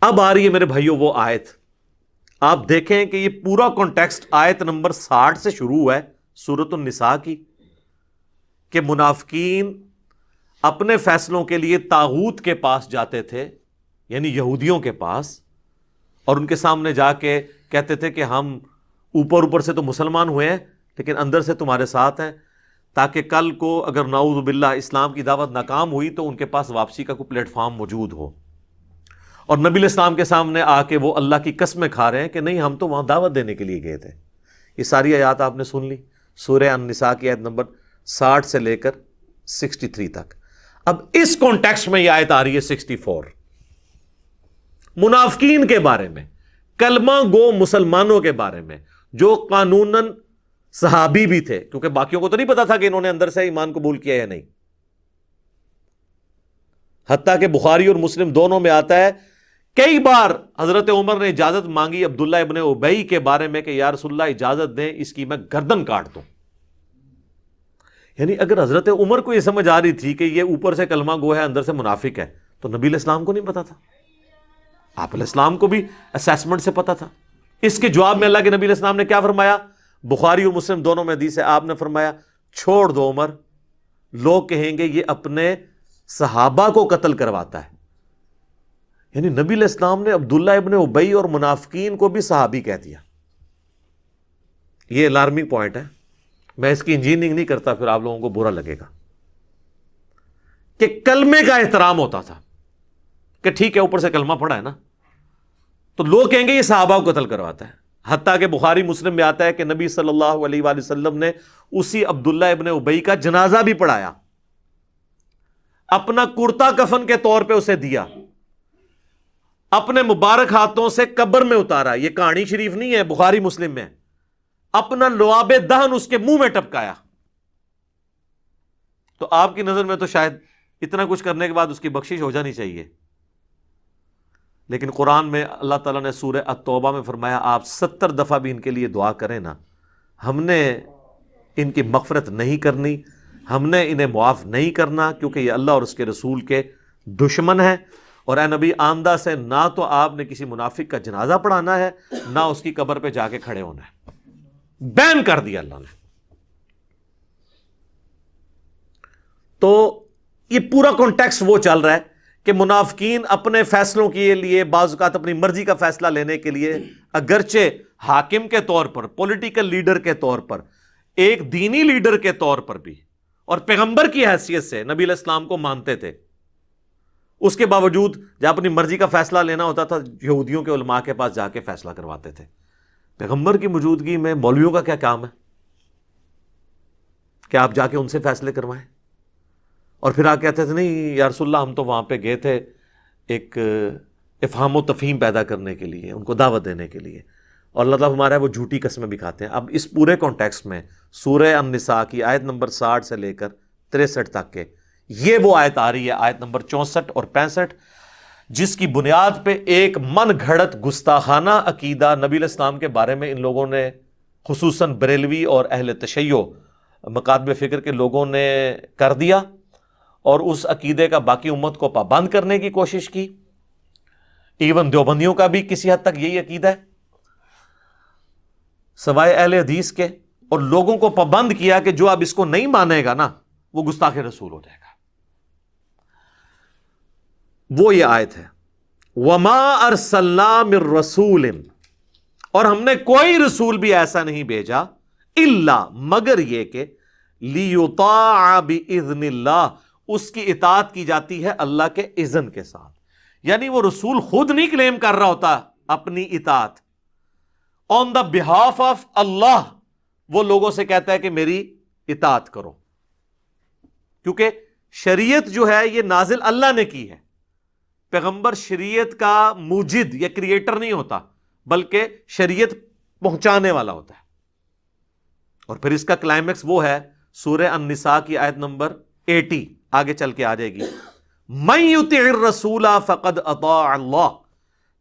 اب آ رہی ہے میرے بھائیوں وہ آیت، آپ دیکھیں کہ یہ پورا کانٹیکسٹ آیت نمبر 60 سے شروع ہوا ہے سورۃ النساء کی، کہ منافقین اپنے فیصلوں کے لیے طاغوت کے پاس جاتے تھے، یعنی یہودیوں کے پاس، اور ان کے سامنے جا کے کہتے تھے کہ ہم اوپر سے تو مسلمان ہوئے ہیں لیکن اندر سے تمہارے ساتھ ہیں، تاکہ کل کو اگر نعوذ باللہ اسلام کی دعوت ناکام ہوئی تو ان کے پاس واپسی کا کوئی پلیٹ فارم موجود ہو۔ اور نبی علیہ السلام کے سامنے آ کے وہ اللہ کی قسمیں کھا رہے ہیں کہ نہیں ہم تو وہاں دعوت دینے کے لیے گئے تھے۔ یہ ساری آیات آپ نے سن لی، سورہ النساء کی آیت نمبر 60 سے لے کر 63 تک۔ اب اس کانٹیکسٹ میں یہ آیت آ رہی ہے 64، منافقین کے بارے میں، کلمہ گو مسلمانوں کے بارے میں جو قانوناً صحابی بھی تھے، کیونکہ باقیوں کو تو نہیں پتا تھا کہ انہوں نے اندر سے ایمان قبول کیا یا نہیں۔ حتیٰ کہ بخاری اور مسلم دونوں میں آتا ہے کئی بار حضرت عمر نے اجازت مانگی عبداللہ ابن ابی کے بارے میں کہ یا رسول اللہ اجازت دیں اس کی میں گردن کاٹ دوں۔ یعنی اگر حضرت عمر کو یہ سمجھ آ رہی تھی کہ یہ اوپر سے کلمہ گو ہے اندر سے منافق ہے، تو نبی علیہ السلام کو نہیں پتا تھا؟ آپ علیہ السلام کو بھی اسیسمنٹ سے پتا تھا۔ اس کے جواب میں اللہ کے نبی علیہ السلام نے کیا فرمایا؟ بخاری اور مسلم دونوں میں حدیث ہے، آپ نے فرمایا چھوڑ دو عمر، لوگ کہیں گے یہ اپنے صحابہ کو قتل کرواتا ہے۔ یعنی نبی علیہ السلام نے عبداللہ ابن ابی اور منافقین کو بھی صحابی کہہ دیا۔ یہ الارمنگ پوائنٹ ہے، میں اس کی انجینئرنگ نہیں کرتا، پھر آپ لوگوں کو برا لگے گا، کہ کلمے کا احترام ہوتا تھا کہ ٹھیک ہے اوپر سے کلمہ پڑھا ہے نا، تو لوگ کہیں گے یہ صحابہ کو قتل کرواتا ہے۔ حتیٰ کہ بخاری مسلم میں آتا ہے کہ نبی صلی اللہ علیہ وآلہ وسلم نے اسی عبداللہ ابن ابی کا جنازہ بھی پڑھایا، اپنا کرتا کفن کے طور پہ اسے دیا، اپنے مبارک ہاتھوں سے قبر میں اتارا۔ یہ کہانی شریف نہیں ہے، بخاری مسلم میں، اپنا لعاب دہن اس کے منہ میں ٹپکایا۔ تو آپ کی نظر میں تو شاید اتنا کچھ کرنے کے بعد اس کی بخشش ہو جانی چاہیے، لیکن قرآن میں اللہ تعالیٰ نے سورہ التوبہ میں فرمایا آپ 70 دفعہ بھی ان کے لیے دعا کریں نا، ہم نے ان کی مغفرت نہیں کرنی، ہم نے انہیں معاف نہیں کرنا، کیونکہ یہ اللہ اور اس کے رسول کے دشمن ہیں۔ اور اے نبی آمدہ سے نہ تو آپ نے کسی منافق کا جنازہ پڑھانا ہے، نہ اس کی قبر پہ جا کے کھڑے ہونا ہے، بین کر دیا اللہ نے۔ تو یہ پورا کانٹیکسٹ وہ چل رہا ہے کہ منافقین اپنے فیصلوں کے لیے بعض اوقات اپنی مرضی کا فیصلہ لینے کے لیے اگرچہ حاکم کے طور پر، پولیٹیکل لیڈر کے طور پر، ایک دینی لیڈر کے طور پر بھی، اور پیغمبر کی حیثیت سے نبی علیہ السلام کو مانتے تھے، اس کے باوجود جب اپنی مرضی کا فیصلہ لینا ہوتا تھا یہودیوں کے علماء کے پاس جا کے فیصلہ کرواتے تھے۔ پیغمبر کی موجودگی میں مولویوں کا کیا کام ہے کہ آپ جا کے ان سے فیصلے کروائیں؟ اور پھر آپ کہتے تھے نہیں یا رسول اللہ ہم تو وہاں پہ گئے تھے ایک افہام و تفہیم پیدا کرنے کے لیے، ان کو دعوت دینے کے لیے، اور اللہ تعالیٰ ہمارا ہے وہ جھوٹی قسمیں بھی کھاتے ہیں۔ اب اس پورے کانٹیکسٹ میں سورہ النساء کی آیت نمبر 60 سے لے کر 63 تک کے یہ وہ آیت آ رہی ہے، آیت نمبر 64 اور 65، جس کی بنیاد پہ ایک من گھڑت گستاخانہ عقیدہ نبی علیہ السلام کے بارے میں ان لوگوں نے، خصوصاً بریلوی اور اہل تشیع مکاتب فکر کے لوگوں نے کر دیا، اور اس عقیدے کا باقی امت کو پابند کرنے کی کوشش کی۔ ایون دیوبندیوں کا بھی کسی حد تک یہی عقیدہ ہے سوائے اہل حدیث کے، اور لوگوں کو پابند کیا کہ جو اب اس کو نہیں مانے گا نا وہ گستاخ رسول ہو جائے گا۔ وہ یہ آیت ہے وَمَا أَرْسَلْنَا مِن رَّسُولٍ، اور ہم نے کوئی رسول بھی ایسا نہیں بھیجا الا مگر یہ کہ لِيُطَاعَ بِإِذْنِ اللَّهِ، اس کی اطاعت کی جاتی ہے اللہ کے اذن کے ساتھ۔ یعنی وہ رسول خود نہیں کلیم کر رہا ہوتا اپنی اطاعت، آن دا بہاف آف اللہ وہ لوگوں سے کہتا ہے کہ میری اطاعت کرو، کیونکہ شریعت جو ہے یہ نازل اللہ نے کی ہے۔ پیغمبر شریعت کا موجد یا کریٹر نہیں ہوتا، بلکہ شریعت پہنچانے والا ہوتا ہے۔ اور پھر اس کا کلائمیکس وہ ہے سورہ النساء کی آیت نمبر 80، آگے چل کے آ جائے گی، مَن یُطِعِ الرَّسُولَ فَقَدْ أَطَاعَ اللَّهَ،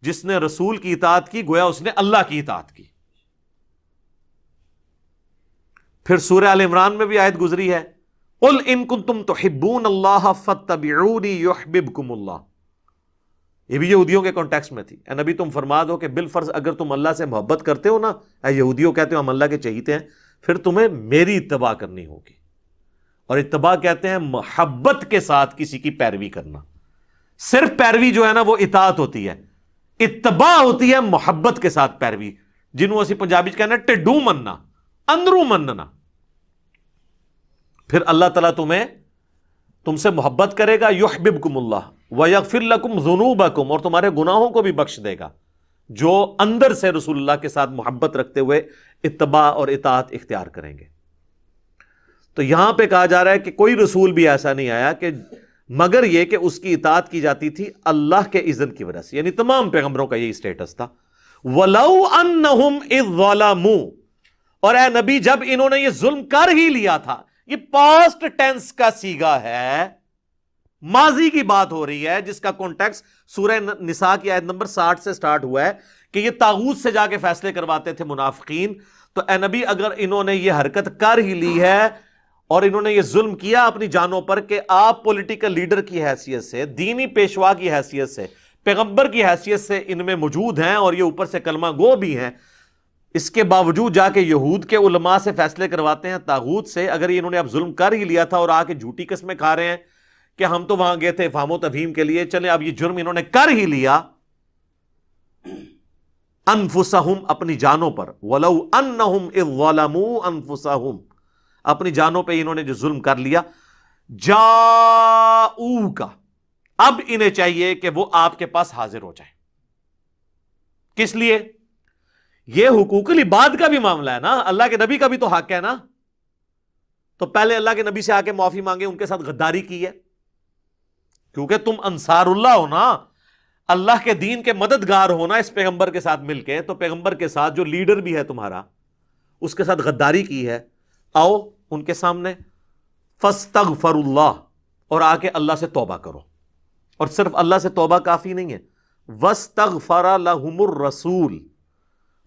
جس نے رسول کی اطاعت کی گویا اس نے اللہ کی اطاعت کی۔ پھر سورہ آل عمران میں بھی آیت گزری ہے قُلْ إِن كُنتُمْ تُحِبُّونَ اللَّهَ فَاتَّبِعُونِي يُحْبِبْكُمُ اللَّهُ، یہ بھی یہودیوں کے کانٹیکسٹ میں تھی. اے نبی تم فرما دو کہ بالفرض اگر تم اللہ سے محبت کرتے ہو نا، اے یہودیوں کہتے ہو ہم اللہ کے چہیتے ہیں، پھر تمہیں میری اتباع کرنی ہوگی. اور اتباع کہتے ہیں محبت کے ساتھ کسی کی پیروی کرنا. صرف پیروی جو ہے نا وہ اطاعت ہوتی ہے، اتباع ہوتی ہے محبت کے ساتھ پیروی، جنہوں اسی پنجابی چ کہنا ٹڈو مننا، اندروں مننا. پھر اللہ تعالیٰ تم سے محبت کرے گا، یحببکم اللہ ویغفر لکم ذنوبکم، اور تمہارے گناہوں کو بھی بخش دے گا جو اندر سے رسول اللہ کے ساتھ محبت رکھتے ہوئے اتباع اور اطاعت اختیار کریں گے. تو یہاں پہ کہا جا رہا ہے کہ کوئی رسول بھی ایسا نہیں آیا کہ مگر یہ کہ اس کی اطاعت کی جاتی تھی اللہ کے اذن کی وجہ سے، یعنی تمام پیغمبروں کا یہی سٹیٹس تھا. وَلَوْ أَنَّهُمْ إِذْ ظَلَمُوا، اور اے نبی جب انہوں نے یہ ظلم کر ہی لیا تھا، یہ پاسٹ ٹینس کا صیغہ ہے، ماضی کی بات ہو رہی ہے، جس کا کانٹیکسٹ سورہ نساء کی آیت نمبر 60 سے سٹارٹ ہوا ہے کہ یہ طاغوت سے جا کے فیصلے کرواتے تھے منافقین. تو اے نبی اگر انہوں نے یہ حرکت کر ہی لی ہے اور انہوں نے یہ ظلم کیا اپنی جانوں پر کہ آپ پولیٹیکل لیڈر کی حیثیت سے، دینی پیشوا کی حیثیت سے، پیغمبر کی حیثیت سے ان میں موجود ہیں اور یہ اوپر سے کلمہ گو بھی ہیں، اس کے باوجود جا کے یہود کے علماء سے فیصلے کرواتے ہیں طاغوت سے. اگر انہوں نے اب ظلم کر ہی لیا تھا اور آ کے جھوٹی قسمیں کھا رہے ہیں کہ ہم تو وہاں گئے تھے افہام و تفہیم کے لیے، چلیں اب یہ جرم انہوں نے کر ہی لیا، انفسہم اپنی جانوں پر، ولو انہم اذ ظلموا انفسہم اپنی جانوں پہ انہوں نے جو ظلم کر لیا، جاؤک اب انہیں چاہیے کہ وہ آپ کے پاس حاضر ہو جائیں. کس لیے؟ یہ حقوق العباد کا بھی معاملہ ہے نا، اللہ کے نبی کا بھی تو حق ہے نا. تو پہلے اللہ کے نبی سے آ کے معافی مانگے، ان کے ساتھ غداری کی ہے، کیونکہ تم انصار اللہ ہو نا، اللہ کے دین کے مددگار ہونا اس پیغمبر کے ساتھ مل کے، تو پیغمبر کے ساتھ جو لیڈر بھی ہے تمہارا اس کے ساتھ غداری کی ہے. آؤ ان کے سامنے فاستغفر اللہ، اور آ کے اللہ سے توبہ کرو. اور صرف اللہ سے توبہ کافی نہیں ہے، واستغفر لہم الرسول،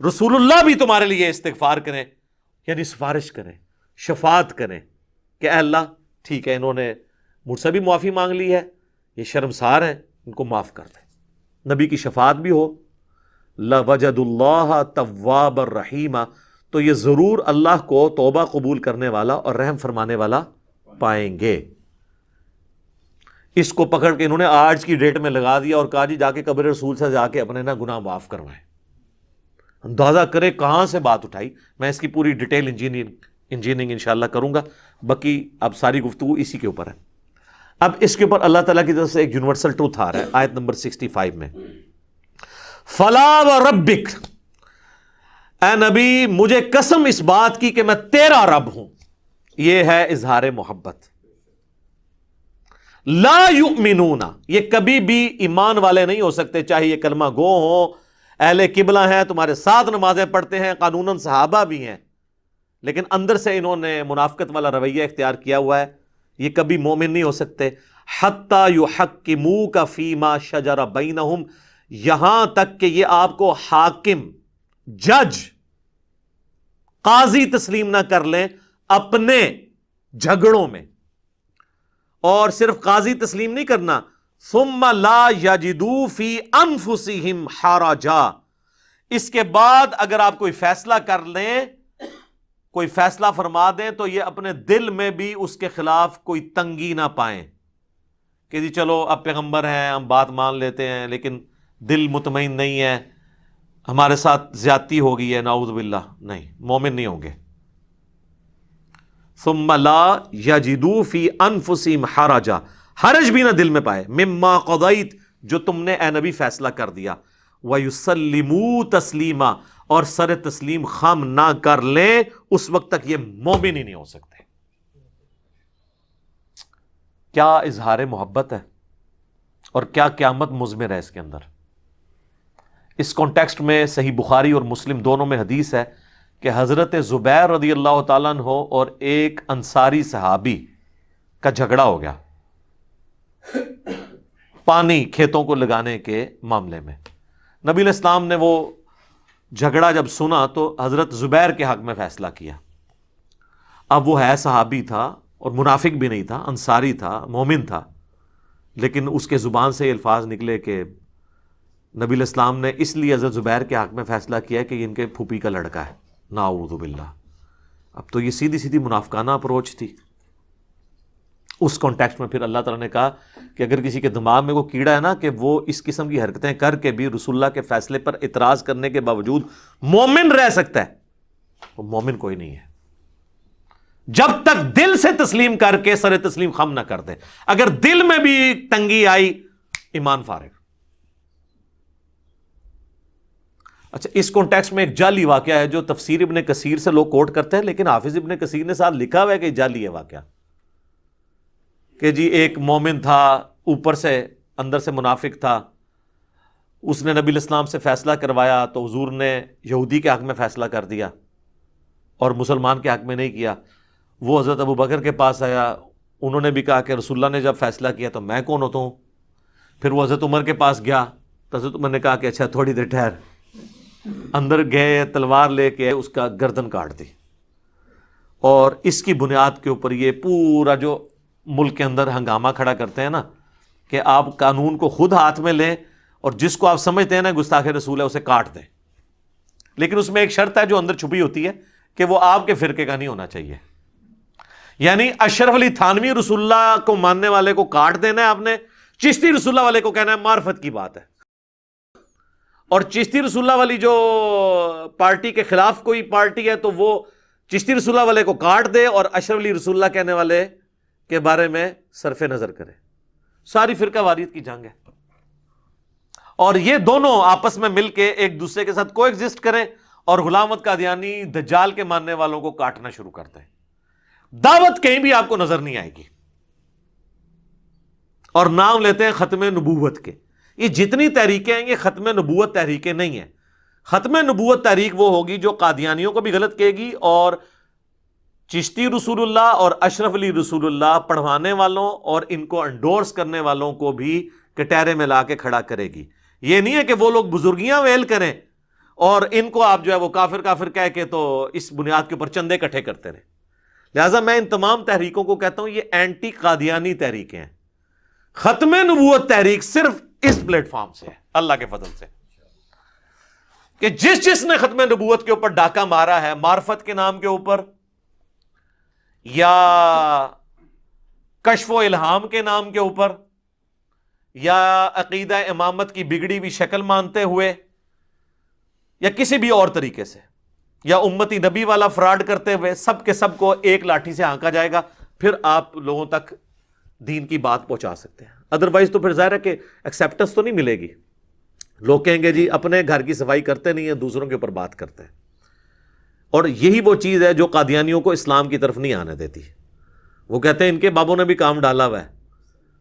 رسول اللہ بھی تمہارے لیے استغفار کریں، یعنی سفارش کریں، شفاعت کریں کہ اے اللہ ٹھیک ہے انہوں نے مجھ سے بھی معافی مانگ لی ہے، یہ شرمسار ہیں، ان کو معاف کر دیں. نبی کی شفاعت بھی ہو. لَوَجَدُ اللَّهَ تَوَّابًا رَحِيمًا، تو یہ ضرور اللہ کو توبہ قبول کرنے والا اور رحم فرمانے والا پائیں گے. اس کو پکڑ کے انہوں نے آج کی ڈیٹ میں لگا دیا اور کہا جی جا کے قبر رسول سے جا کے اپنے نا گناہ معاف کروائیں. اندازہ کرے کہاں سے بات اٹھائی. میں اس کی پوری ڈیٹیل انجینئرنگ انشاءاللہ کروں گا، باقی اب ساری گفتگو اسی کے اوپر ہے. اب اس کے اوپر اللہ تعالیٰ کی طرف سے ایک یونیورسل ٹروتھ آ رہا ہے آیت نمبر 65 میں، فلا وربک، اے نبی مجھے قسم اس بات کی کہ میں تیرا رب ہوں. یہ ہے اظہار محبت. لا یؤمنون، یہ کبھی بھی ایمان والے نہیں ہو سکتے، چاہے یہ کلمہ گو ہوں، اہل قبلہ ہیں، تمہارے ساتھ نمازیں پڑھتے ہیں، قانوناً صحابہ بھی ہیں، لیکن اندر سے انہوں نے منافقت والا رویہ اختیار کیا ہوا ہے، یہ کبھی مومن نہیں ہو سکتے. حتی یحکموک فیما شجر بینہم، یہاں تک کہ یہ آپ کو حاکم، جج، قاضی تسلیم نہ کر لیں اپنے جھگڑوں میں. اور صرف قاضی تسلیم نہیں کرنا، ثم لا یجدوا فی انفسہم حرجا، اس کے بعد اگر آپ کوئی فیصلہ کر لیں، کوئی فیصلہ فرما دیں، تو یہ اپنے دل میں بھی اس کے خلاف کوئی تنگی نہ پائیں کہ جی چلو اب پیغمبر ہیں ہم بات مان لیتے ہیں لیکن دل مطمئن نہیں ہے، ہمارے ساتھ زیادتی ہو گئی ہے، نعوذ باللہ. نہیں، مومن نہیں ہوں گے. ثم لا یجدوا فی انفسہم حرجا، حرج بھی نہ دل میں پائے، مما قضیت، جو تم نے اے نبی فیصلہ کر دیا، ویسلموا تسلیما، اور سر تسلیم خم نہ کر لیں، اس وقت تک یہ مومن ہی نہیں ہو سکتے. کیا اظہار محبت ہے اور کیا قیامت مضمر ہے اس کے اندر. اس کانٹیکسٹ میں صحیح بخاری اور مسلم دونوں میں حدیث ہے کہ حضرت زبیر رضی اللہ تعالیٰ عنہ اور ایک انصاری صحابی کا جھگڑا ہو گیا پانی کھیتوں کو لگانے کے معاملے میں. نبی علیہ السلام نے وہ جھگڑا جب سنا تو حضرت زبیر کے حق میں فیصلہ کیا. اب وہ ہے صحابی تھا اور منافق بھی نہیں تھا، انصاری تھا، مومن تھا، لیکن اس کے زبان سے یہ الفاظ نکلے کہ نبی علیہ السلام نے اس لیے حضرت زبیر کے حق میں فیصلہ کیا ہے کہ یہ ان کے پھوپھی کا لڑکا ہے، نعوذ باللہ۔ اب تو یہ سیدھی سیدھی منافقانہ اپروچ تھی۔ اس کانٹیکسٹ میں پھر اللہ تعالیٰ نے کہا کہ اگر کسی کے دماغ میں کوئی کیڑا ہے نا کہ وہ اس قسم کی حرکتیں کر کے بھی رسول اللہ کے فیصلے پر اعتراض کرنے کے باوجود مومن رہ سکتا ہے، وہ مومن کوئی نہیں ہے جب تک دل سے تسلیم کر کے سر تسلیم خم نہ کر دے۔ اگر دل میں بھی تنگی آئی، ایمان فارغ۔ اچھا، اس کانٹیکسٹ میں ایک جعلی واقعہ ہے جو تفسیر ابن کثیر سے لوگ کوٹ کرتے ہیں، لیکن حافظ ابن کثیر نے ساتھ لکھا ہوا ہے کہ جعلی ہے واقعہ، کہ جی ایک مومن تھا، اوپر سے اندر سے منافق تھا، اس نے نبی علیہ السلام سے فیصلہ کروایا تو حضور نے یہودی کے حق میں فیصلہ کر دیا اور مسلمان کے حق میں نہیں کیا۔ وہ حضرت ابو بکر کے پاس آیا، انہوں نے بھی کہا کہ رسول اللہ نے جب فیصلہ کیا تو میں کون ہوتا ہوں۔ پھر وہ حضرت عمر کے پاس گیا تو حضرت عمر نے کہا کہ اچھا تھوڑی دیر ٹھہر، اندر گئے، تلوار لے کے اس کا گردن کاٹ دی، اور اس کی بنیاد کے اوپر یہ پورا جو ملک کے اندر ہنگامہ کھڑا کرتے ہیں نا کہ آپ قانون کو خود ہاتھ میں لیں اور جس کو آپ سمجھتے ہیں نا گستاخ رسول ہے اسے کاٹ دیں، لیکن اس میں ایک شرط ہے جو اندر چھپی ہوتی ہے کہ وہ آپ کے فرقے کا نہیں ہونا چاہیے۔ یعنی اشرف علی تھانوی رسول اللہ کو ماننے والے کو کاٹ دینا ہے آپ نے، چشتی رسول اللہ والے کو کہنا ہے معرفت کی بات ہے، اور چشتی رسول اللہ والی جو پارٹی کے خلاف کوئی پارٹی ہے تو وہ چشتی رسول اللہ والے کو کاٹ دے اور اشرف علی رسول اللہ کہنے والے کے بارے میں صرف نظر کرے۔ ساری فرقہ واریت کی جنگ ہے، اور یہ دونوں آپس میں مل کے ایک دوسرے کے ساتھ کو ایگزسٹ کریں، اور غلام احمد قادیانی دجال کے ماننے والوں کو کاٹنا شروع کرتے ہیں۔ دعوت کہیں بھی آپ کو نظر نہیں آئے گی، اور نام لیتے ہیں ختم نبوت کے۔ یہ جتنی تحریکیں ہیں یہ ختم نبوت تحریکیں نہیں ہیں۔ ختم نبوت تحریک وہ ہوگی جو قادیانیوں کو بھی غلط کہے گی اور چشتی رسول اللہ اور اشرف علی رسول اللہ پڑھوانے والوں اور ان کو انڈورس کرنے والوں کو بھی کٹہرے میں لا کے کھڑا کرے گی۔ یہ نہیں ہے کہ وہ لوگ بزرگیاں ویل کریں اور ان کو آپ جو ہے وہ کافر کافر کہہ کے تو اس بنیاد کے اوپر چندے اکٹھے کرتے رہیں۔ لہٰذا میں ان تمام تحریکوں کو کہتا ہوں یہ اینٹی قادیانی تحریکیں ہیں۔ ختم نبوت تحریک صرف اس پلیٹ فارم سے ہے، اللہ کے فضل سے، کہ جس نے ختم نبوت کے اوپر ڈاکہ مارا ہے، معرفت کے نام کے اوپر یا کشف و الہام کے نام کے اوپر یا عقیدہ امامت کی بگڑی ہوئی شکل مانتے ہوئے یا کسی بھی اور طریقے سے یا امتی نبی والا فراڈ کرتے ہوئے، سب کے سب کو ایک لاٹھی سے ہانکا جائے گا، پھر آپ لوگوں تک دین کی بات پہنچا سکتے ہیں۔ ادروائز تو پھر ظاہر ہے کہ ایکسیپٹنس تو نہیں ملے گی۔ لوگ کہیں گے جی اپنے گھر کی صفائی کرتے نہیں ہیں، دوسروں کے اوپر بات کرتے ہیں، اور یہی وہ چیز ہے جو قادیانیوں کو اسلام کی طرف نہیں آنے دیتی۔ وہ کہتے ہیں ان کے بابوں نے بھی کام ڈالا ہوا ہے،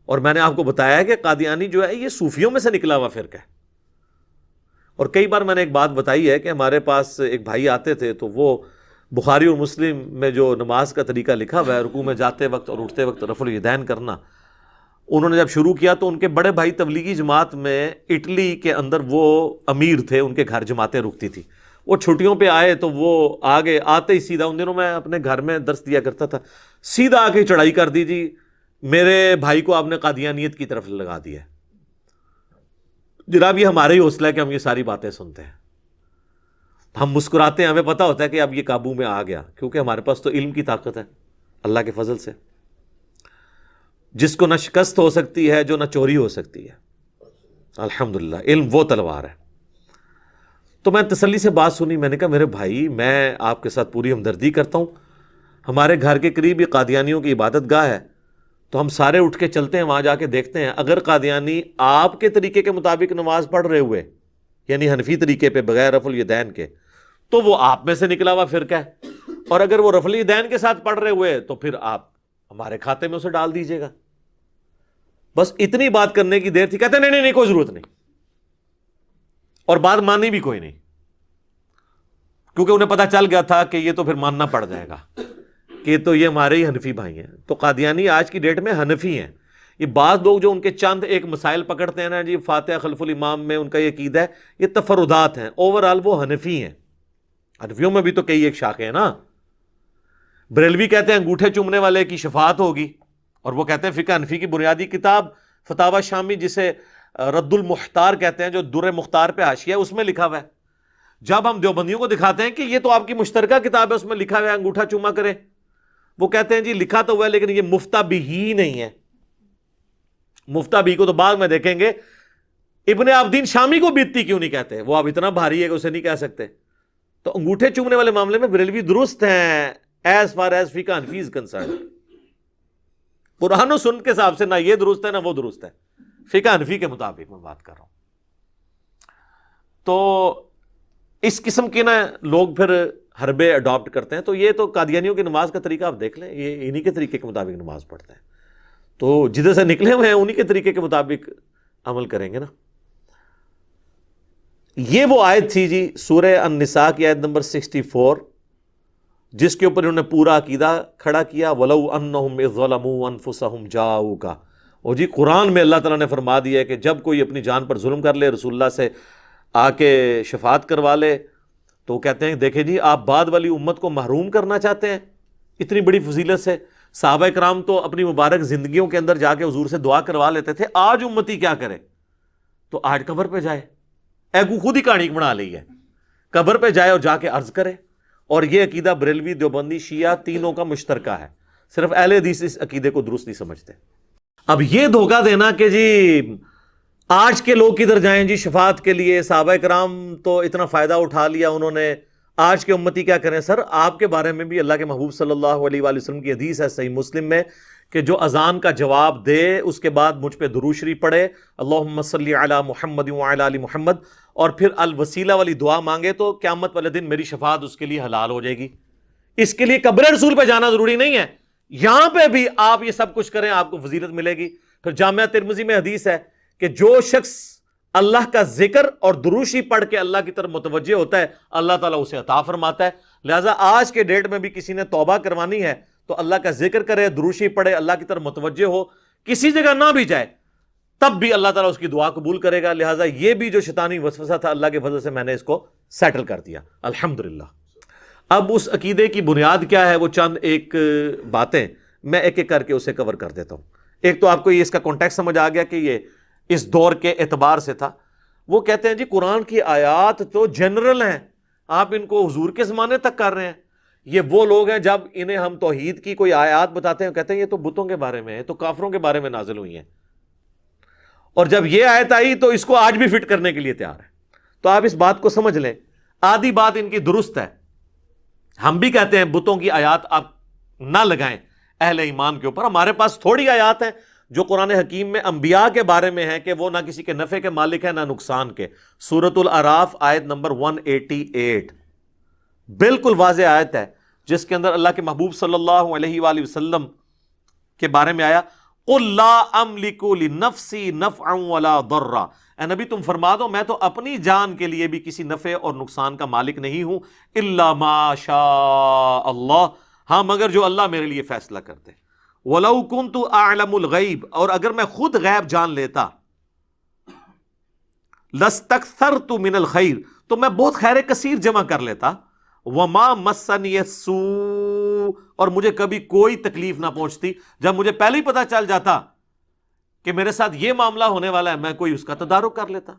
اور میں نے آپ کو بتایا ہے کہ قادیانی جو ہے یہ صوفیوں میں سے نکلا ہوا فرقہ ہے۔ اور کئی بار میں نے ایک بات بتائی ہے کہ ہمارے پاس ایک بھائی آتے تھے تو وہ بخاری اور مسلم میں جو نماز کا طریقہ لکھا ہوا ہے، رکوع میں جاتے وقت اور اٹھتے وقت رفع الیدین کرنا، انہوں نے جب شروع کیا تو ان کے بڑے بھائی تبلیغی جماعت میں اٹلی کے اندر وہ امیر تھے، ان کے گھر جماعتیں رکتی تھی۔ وہ چھٹیوں پہ آئے تو وہ آگے آتے ہی سیدھا، ان دنوں میں اپنے گھر میں درس دیا کرتا تھا، سیدھا آ کے چڑھائی کر دی جی میرے بھائی کو آپ نے قادیانیت کی طرف لگا دیا ہے۔ جناب یہ ہمارا ہی حوصلہ ہے کہ ہم یہ ساری باتیں سنتے ہیں، ہم مسکراتے ہیں، ہمیں پتہ ہوتا ہے کہ اب یہ قابو میں آ گیا، کیونکہ ہمارے پاس تو علم کی طاقت ہے اللہ کے فضل سے، جس کو نہ شکست ہو سکتی ہے، جو نہ چوری ہو سکتی ہے۔ الحمدللہ علم وہ تلوار ہے۔ تو میں تسلی سے بات سنی، میں نے کہا میرے بھائی میں آپ کے ساتھ پوری ہمدردی کرتا ہوں، ہمارے گھر کے قریب ہی قادیانیوں کی عبادت گاہ ہے، تو ہم سارے اٹھ کے چلتے ہیں وہاں جا کے دیکھتے ہیں، اگر قادیانی آپ کے طریقے کے مطابق نماز پڑھ رہے ہوئے، یعنی حنفی طریقے پہ بغیر رفع الیدین کے، تو وہ آپ میں سے نکلا ہوا فرقہ ہے، اور اگر وہ رفع الیدین کے ساتھ پڑھ رہے ہوئے تو پھر آپ ہمارے کھاتے میں اسے ڈال دیجیے گا۔ بس اتنی بات کرنے کی دیر تھی، کہتے نہیں نہیں نہیں کوئی ضرورت نہیں، اور بات مانی بھی کوئی نہیں، کیونکہ انہیں پتا چل گیا تھا کہ یہ تو پھر ماننا پڑ جائے گا کہ تو یہ ہمارے ہی حنفی بھائی ہیں۔ تو قادیانی آج کی ڈیٹ میں حنفی ہیں۔ یہ بعض لوگ جو ان کے چند ایک مسائل پکڑتے ہیں نا جی فاتحہ خلف الامام میں ان کا یہ عقیدہ ہے، یہ تفردات ہیں، اوورآل وہ حنفی ہیں۔ حنفیوں میں بھی تو کئی ایک شاخیں ہیں نا۔ بریلوی کہتے ہیں انگوٹھے چومنے والے کی شفاعت ہوگی، اور وہ کہتے ہیں فقہ حنفی کی بنیادی کتاب فتاوی شامی، جسے رد المختار کہتے ہیں جو در مختار پہ حاشیہ ہے، اس میں لکھا ہوا ہے. جب ہم دیوبندیوں کو دکھاتے ہیں کہ یہ تو آپ کی مشترکہ کتاب ہے، اس میں لکھا ہوا ہے انگوٹھا چوما کرے، وہ کہتے ہیں جی لکھا تو ہوا ہے لیکن یہ مفتہ بھی ہی نہیں ہے. مفتہ بھی کو تو بعد میں دیکھیں گے ابن عابدین شامی کو بیتی کیوں نہیں کہتے، وہ اب اتنا بھاری ہے کہ اسے نہیں کہہ سکتے. تو انگوٹھے چومنے والے معاملے میں بریلوی درست ہیں ایز فار ایز فقہ حنفی از کنسرن. قرآن و سنت کے حساب سے نہ یہ درست ہے نہ وہ درست ہے، فقہ حنفی کے مطابق میں بات کر رہا ہوں. تو اس قسم کے نا لوگ پھر حربے اڈاپٹ کرتے ہیں. تو یہ تو قادیانیوں کی نماز کا طریقہ آپ دیکھ لیں، یہ انہی کے طریقے کے مطابق نماز پڑھتے ہیں. تو جدھر سے نکلے ہوئے ہیں انہی کے طریقے کے مطابق عمل کریں گے نا. یہ وہ آیت تھی جی سورہ النساء کی آیت نمبر 64، جس کے اوپر انہوں نے پورا عقیدہ کھڑا کیا. وَلَوْ أَنَّهُمْ إِذْ ظَلَمُوا أَنفُسَهُمْ جَاءُوكَ. اور جی قرآن میں اللہ تعالیٰ نے فرما دیا ہے کہ جب کوئی اپنی جان پر ظلم کر لے، رسول اللہ سے آ کے شفاعت کروا لے، تو کہتے ہیں دیکھیں جی آپ بعد والی امت کو محروم کرنا چاہتے ہیں اتنی بڑی فضیلت سے. صحابہ کرام تو اپنی مبارک زندگیوں کے اندر جا کے حضور سے دعا کروا لیتے تھے، آج امتی کیا کرے؟ تو آج قبر پہ جائے، ایگو خود ہی کہانی بنا لی ہے، قبر پہ جائے اور جا کے عرض کرے. اور یہ عقیدہ بریلوی، دیوبندی، شیعہ تینوں کا مشترکہ ہے، صرف اہل حدیث اس عقیدے کو درست نہیں سمجھتے. اب یہ دھوکہ دینا کہ جی آج کے لوگ کدھر جائیں جی شفاعت کے لیے، صحابہ کرام تو اتنا فائدہ اٹھا لیا انہوں نے، آج کے امتی کیا کریں؟ سر آپ کے بارے میں بھی اللہ کے محبوب صلی اللہ علیہ وآلہ وسلم کی حدیث ہے صحیح مسلم میں کہ جو اذان کا جواب دے اس کے بعد مجھ پہ درود شریف پڑھے، اللہم صلی علی محمد وعلی آل محمد، اور پھر الوسیلہ والی دعا مانگے تو قیامت والے دن میری شفاعت اس کے لیے حلال ہو جائے گی. اس کے لیے قبر رسول پہ جانا ضروری نہیں ہے، یہاں پہ بھی آپ یہ سب کچھ کریں آپ کو فضیلت ملے گی. پھر جامعہ ترمذی میں حدیث ہے کہ جو شخص اللہ کا ذکر اور درود شریف پڑھ کے اللہ کی طرف متوجہ ہوتا ہے اللہ تعالیٰ اسے عطا فرماتا ہے. لہٰذا آج کے ڈیٹ میں بھی کسی نے توبہ کروانی ہے تو اللہ کا ذکر کرے، درود شریف پڑھے، اللہ کی طرف متوجہ ہو، کسی جگہ نہ بھی جائے تب بھی اللہ تعالیٰ اس کی دعا قبول کرے گا. لہٰذا یہ بھی جو شیطانی وسوسہ تھا اللہ کے فضل سے میں نے اس کو سیٹل کر دیا الحمدللہ. اب اس عقیدے کی بنیاد کیا ہے وہ چند ایک باتیں میں ایک ایک کر کے اسے کور کر دیتا ہوں. ایک تو آپ کو یہ اس کا کانٹیکسٹ سمجھ آ گیا کہ یہ اس دور کے اعتبار سے تھا. وہ کہتے ہیں جی قرآن کی آیات تو جنرل ہیں، آپ ان کو حضور کے زمانے تک کر رہے ہیں. یہ وہ لوگ ہیں جب انہیں ہم توحید کی کوئی آیات بتاتے ہیں کہتے ہیں یہ تو بتوں کے بارے میں ہے، تو کافروں کے بارے میں نازل ہوئی ہیں، اور جب یہ آیت آئی تو اس کو آج بھی فٹ کرنے کے لیے تیار ہے. تو آپ اس بات کو سمجھ لیں. آدھی بات ان کی درست ہے، ہم بھی کہتے ہیں بتوں کی آیات آپ نہ لگائیں اہل ایمان کے اوپر. ہمارے پاس تھوڑی آیات ہیں جو قرآن حکیم میں انبیاء کے بارے میں ہیں کہ وہ نہ کسی کے نفع کے مالک ہیں نہ نقصان کے. سورۃ الاعراف آیت نمبر 188 بالکل واضح آیت ہے جس کے اندر اللہ کے محبوب صلی اللہ علیہ وآلہ وسلم کے بارے میں آیا قُلْ لَا أَمْلِكُ لِنَفْسِي نَفْعًا وَلَا ضَرًّا. اے نبی تم فرما دو میں تو اپنی جان کے لیے بھی کسی نفع اور نقصان کا مالک نہیں ہوں، إِلَّا مَا شَاءَ اللَّهُ، ہاں مگر جو اللہ میرے لیے فیصلہ کرتے. وَلَوْ كُنْتُ أَعْلَمُ الْغَيْبَ، اور اگر میں خود غیب جان لیتا، لَاسْتَكْثَرْتُ مِنَ الْخَيْرِ، تو میں بہت خیر کثیر جمع کر لیتا. وَمَا مَسَّنِيَ السُّوءُ، اور مجھے کبھی کوئی تکلیف نہ پہنچتی. جب مجھے پہلے ہی پتہ چل جاتا کہ میرے ساتھ یہ معاملہ ہونے والا ہے میں کوئی اس کا تدارک کر لیتا.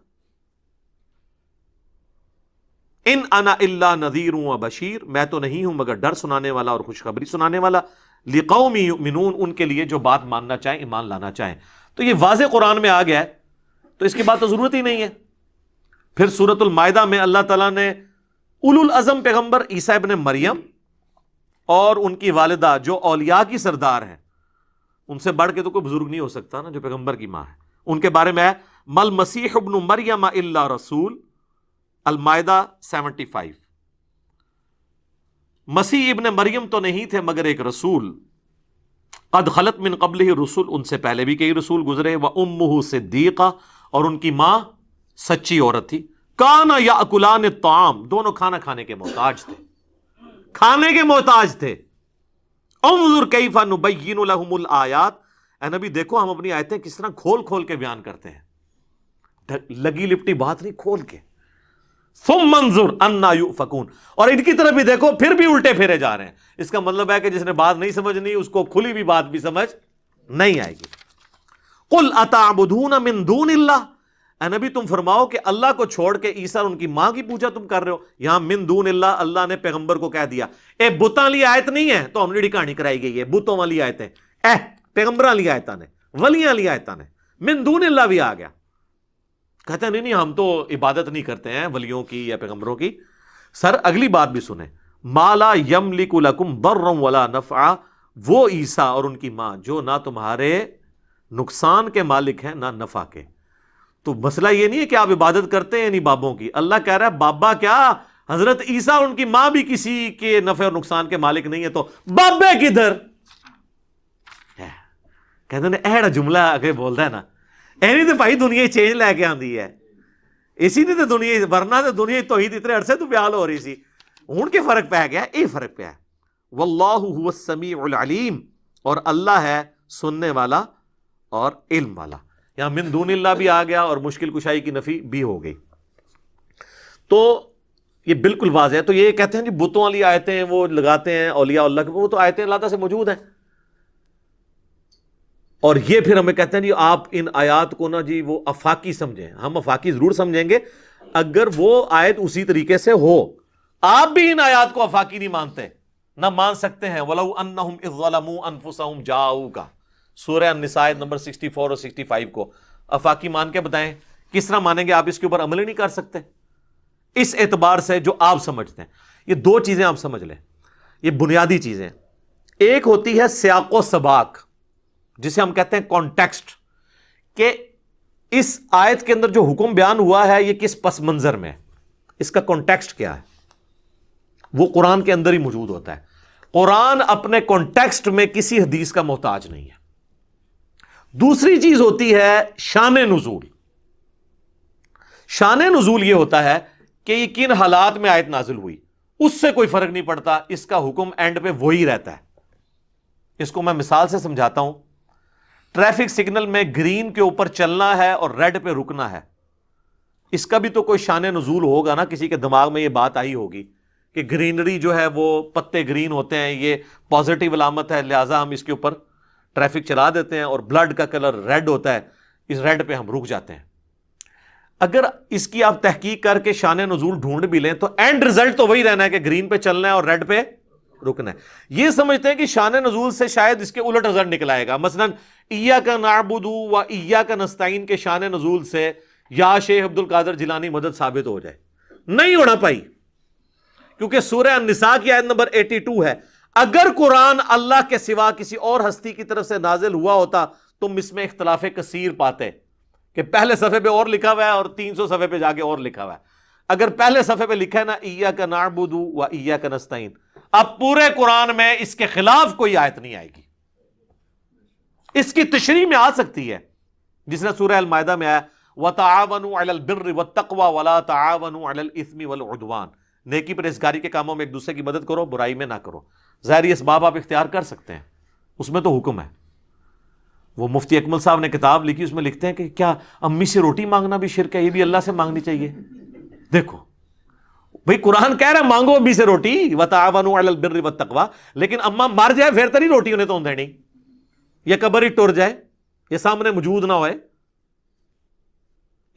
ان انا الا نذیر و بشیر، میں تو نہیں ہوں مگر ڈر سنانے والا اور خوشخبری سنانے والا. لقوم یؤمنون، ان کے لیے جو بات ماننا چاہیں ایمان لانا چاہیں. تو یہ واضح قرآن میں آ گیا ہے تو اس کی بات تو ضرورت ہی نہیں ہے. پھر سورۃ المائدہ میں اللہ تعالیٰ نے اولو العزم پیغمبر عیسیٰ ابن مریم اور ان کی والدہ جو اولیاء کی سردار ہیں، ان سے بڑھ کے تو کوئی بزرگ نہیں ہو سکتا نا جو پیغمبر کی ماں ہے، ان کے بارے میں ہے مل مسیح ابن مریم الا رسول، المائدہ 75. مسیح ابن مریم تو نہیں تھے مگر ایک رسول، قد خلت من قبلہ رسول، ان سے پہلے بھی کئی رسول گزرے، وامہ صدیقہ، اور ان کی ماں سچی عورت تھی. کانا یاکلان الطعام، دونوں کھانا کھانے کے محتاج تھے، کھانے کے محتاج تھے. انظر کیف نبین لہم الآیات، اے نبی دیکھو ہم اپنی آیتیں کس طرح کھول کھول کے بیان کرتے ہیں، لگی لپٹی بات نہیں، کھول کے. ثم انظر انا یؤفکون، اور ان کی طرف بھی دیکھو پھر بھی الٹے پھیرے جا رہے ہیں. اس کا مطلب ہے کہ جس نے بات نہیں سمجھنی اس کو کھلی بھی بات بھی سمجھ نہیں آئے گی. قل اتعبدون من دون اللہ، اے نبی تم فرماؤ کہ اللہ کو چھوڑ کے عیسیٰ اور ان کی ماں کی پوجا تم کر رہے ہو. یہاں من دون اللہ، اللہ نے پیغمبر کو کہہ دیا اے بتاں والی آیت نہیں ہے تو ہم نے کہانی کرائی گئی ہے بتوں والی آیتیں، اے پیغمبراں والی آیتاں نے، ولیاں والی آیتاں نے، من دون اللہ بھی آ گیا. کہتے ہیں نہیں ہم تو عبادت نہیں کرتے ہیں ولیوں کی یا پیغمبروں کی. سر اگلی بات بھی سنیں، ما لا یملک لکم ضرا ولا نفعا، وہ عیسیٰ اور ان کی ماں جو نہ تمہارے نقصان کے مالک ہیں نہ نفع کے. تو مسئلہ یہ نہیں ہے کہ آپ عبادت کرتے ہیں نہیں بابوں کی. اللہ کہہ رہا ہے بابا کیا، حضرت عیسیٰ اور ان کی ماں بھی کسی کے نفع اور نقصان کے مالک نہیں ہے تو بابے کدھر. کہتے ہیں ایڑا جملہ اگے بولتا ہے نا، اینی تو بھائی دنیا چینج لے کے آندی ہے، اسی نے تو دنیا، ورنہ تو دنیا توحید اتنے عرصے تو بیال ہو رہی سی، ہوں کے فرق پہ گیا، یہ فرق پہ ہے. واللہ هو السمیع العلیم، اور اللہ ہے سننے والا اور علم والا. یہاں من دون اللہ بھی آ گیا اور مشکل کشائی کی نفی بھی ہو گئی. تو یہ بالکل واضح ہے. تو یہ کہتے ہیں جی بتوں والی آیتیں وہ لگاتے ہیں اولیاء اللہ کے، وہ تو آیتیں اللہ تعالیٰ سے موجود ہیں. اور یہ پھر ہمیں کہتے ہیں جی آپ ان آیات کو نا جی وہ افاقی سمجھیں. ہم افاقی ضرور سمجھیں گے اگر وہ آیت اسی طریقے سے ہو. آپ بھی ان آیات کو افاقی نہیں مانتے، نہ مان سکتے ہیں. وَلَوْ أَنَّهُمْ إِذْ ظَلَمُوا أَنفُسَهُمْ جَاءُوكَ، سورہ النساء نمبر 64 اور 65 کو افاقی مان کے بتائیں کس طرح مانیں گے؟ آپ اس کے اوپر عمل ہی نہیں کر سکتے. اس اعتبار سے جو آپ سمجھتے ہیں، یہ دو چیزیں آپ سمجھ لیں، یہ بنیادی چیزیں. ایک ہوتی ہے سیاق و سباق، جسے ہم کہتے ہیں کانٹیکسٹ، کہ اس آیت کے اندر جو حکم بیان ہوا ہے یہ کس پس منظر میں ہے، اس کا کانٹیکسٹ کیا ہے. وہ قرآن کے اندر ہی موجود ہوتا ہے. قرآن اپنے کانٹیکسٹ میں کسی حدیث کا محتاج نہیں ہے. دوسری چیز ہوتی ہے شان نزول. شان نزول یہ ہوتا ہے کہ یہ کن حالات میں آیت نازل ہوئی، اس سے کوئی فرق نہیں پڑتا، اس کا حکم اینڈ پہ وہی رہتا ہے. اس کو میں مثال سے سمجھاتا ہوں. ٹریفک سگنل میں گرین کے اوپر چلنا ہے اور ریڈ پہ رکنا ہے، اس کا بھی تو کوئی شان نزول ہوگا نا. کسی کے دماغ میں یہ بات آئی ہوگی کہ گرینری جو ہے وہ پتے گرین ہوتے ہیں، یہ پازیٹیو علامت ہے، لہٰذا ہم اس کے اوپر ٹریفک چلا دیتے ہیں، اور بلڈ کا کلر ریڈ ہوتا ہے، اس ریڈ پہ ہم رک جاتے ہیں. اگر اس کی آپ تحقیق کر کے شان نزول ڈھونڈ بھی لیں تو اینڈ ریزلٹ تو وہی رہنا ہے کہ گرین پہ چلنا ہے اور ریڈ پہ رکنا ہے. یہ سمجھتے ہیں کہ شان نزول سے شاید اس کے الٹ رزلٹ نکل آئے گا. مثلا ایاک نعبد و ایاک نستعین کے شان نزول سے یا شیخ عبد القادر جیلانی مدد ثابت ہو جائے. نہیں ہونا پائی، کیونکہ سورہ النساء کی آیت نمبر 82 ہے. اگر قرآن اللہ کے سوا کسی اور ہستی کی طرف سے نازل ہوا ہوتا تم اس میں اختلاف کثیر پاتے کہ پہلے صفحے پہ اور لکھا ہوا ہے اور 300 صفحے پہ جا کے اور لکھا ہوا ہے. اگر پہلے صفحے پہ لکھا ہے نا ایاک نعبد و ایاک نستعین، اب پورے قرآن میں اس کے خلاف کوئی آیت نہیں آئے گی. اس کی تشریح میں آ سکتی ہے، جس نے سورہ المائدہ میں آیا وَتَعَاوَنُوا عَلَى الْبِرِّ وَالتَّقْوَى وَلَا تَعَاوَنُوا عَلَى الْإِثْمِ وَالْعُدْوَانِ. نیکی پرہیزگاری کے کاموں میں ایک دوسرے کی مدد کرو، برائی میں نہ کرو. ظاہری اسباب آپ اختیار کر سکتے ہیں، اس میں تو حکم ہے. وہ مفتی اکمل صاحب نے کتاب لکھی، اس میں لکھتے ہیں کہ کیا امی سے روٹی مانگنا بھی شرک ہے؟ یہ بھی اللہ سے مانگنی چاہیے. دیکھو بھئی قرآن کہہ رہا ہے مانگو امی سے روٹی، وَتَعَاوَنُوا عَلَى الْبِرِّ وَالتَّقْوَى، لیکن اما مر جائے پھر تری روٹی انہیں تو دینی، یا قبر ہی ٹر جائے، یہ سامنے موجود نہ ہوئے.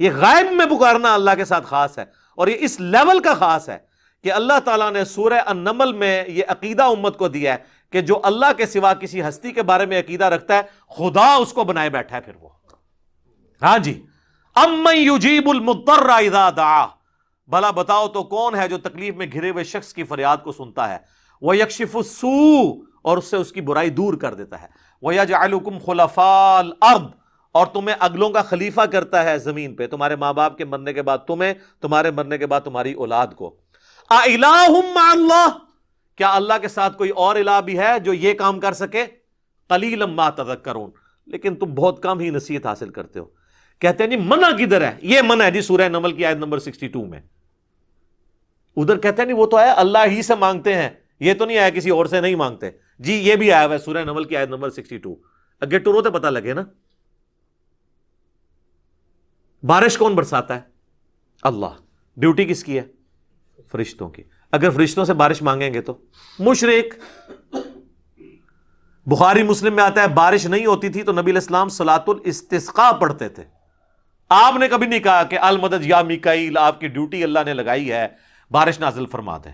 یہ غائب میں پکارنا اللہ کے ساتھ خاص ہے، اور یہ اس لیول کا خاص ہے کہ اللہ تعالیٰ نے سورہ النمل میں یہ عقیدہ امت کو دیا ہے کہ جو اللہ کے سوا کسی ہستی کے بارے میں عقیدہ رکھتا ہے خدا اس کو بنائے بیٹھا ہے. پھر وہ ہاں جی امن یجیب المضطر اذا دعا، بھلا بتاؤ تو کون ہے جو تکلیف میں گھرے ہوئے شخص کی فریاد کو سنتا ہے. وَيَكْشِفُ السُّوءَ، اور اس سے اس کی برائی دور کر دیتا ہے. وَيَجْعَلُكُمْ خُلَفَاءَ الْأَرْضِ، اور تمہیں اگلوں کا خلیفہ کرتا ہے زمین پہ، تمہارے ماں باپ کے مرنے کے بعد تمہیں، تمہارے مرنے کے بعد تمہاری اولاد کو. اِلَٰهٌ مَّعَ اللَّهِ، کیا اللہ کے ساتھ کوئی اور الہ بھی ہے جو یہ کام کر سکے؟ قَلِيلًا مَّا تَذَكَّرُونَ، لیکن تم بہت کم ہی نصیحت حاصل کرتے ہو. کہتے ہیں جی منع کدھر ہے؟ یہ منع ہے جی سورہ نمل کی آیت نمبر 62 میں. ادھر کہتے ہیں نہیں وہ تو ہے اللہ ہی سے مانگتے ہیں، یہ تو نہیں آیا کسی اور سے نہیں مانگتے. جی یہ بھی آیا ہوا ہے سورہ نمل کی آیت نمبر 62. اگے ٹورو تو پتہ لگے نا. بارش کون برساتا ہے؟ اللہ. ڈیوٹی کس کی ہے؟ فرشتوں کی. اگر فرشتوں سے بارش مانگیں گے تو مشرک. بخاری مسلم میں آتا ہے بارش نہیں ہوتی تھی تو نبی علیہ السلام صلاۃ الاستسقاء پڑھتے تھے. آپ نے کبھی نہیں کہا کہ المدد یا میکائیل، آپ کی ڈیوٹی اللہ نے لگائی ہے، بارش نازل فرما دیں.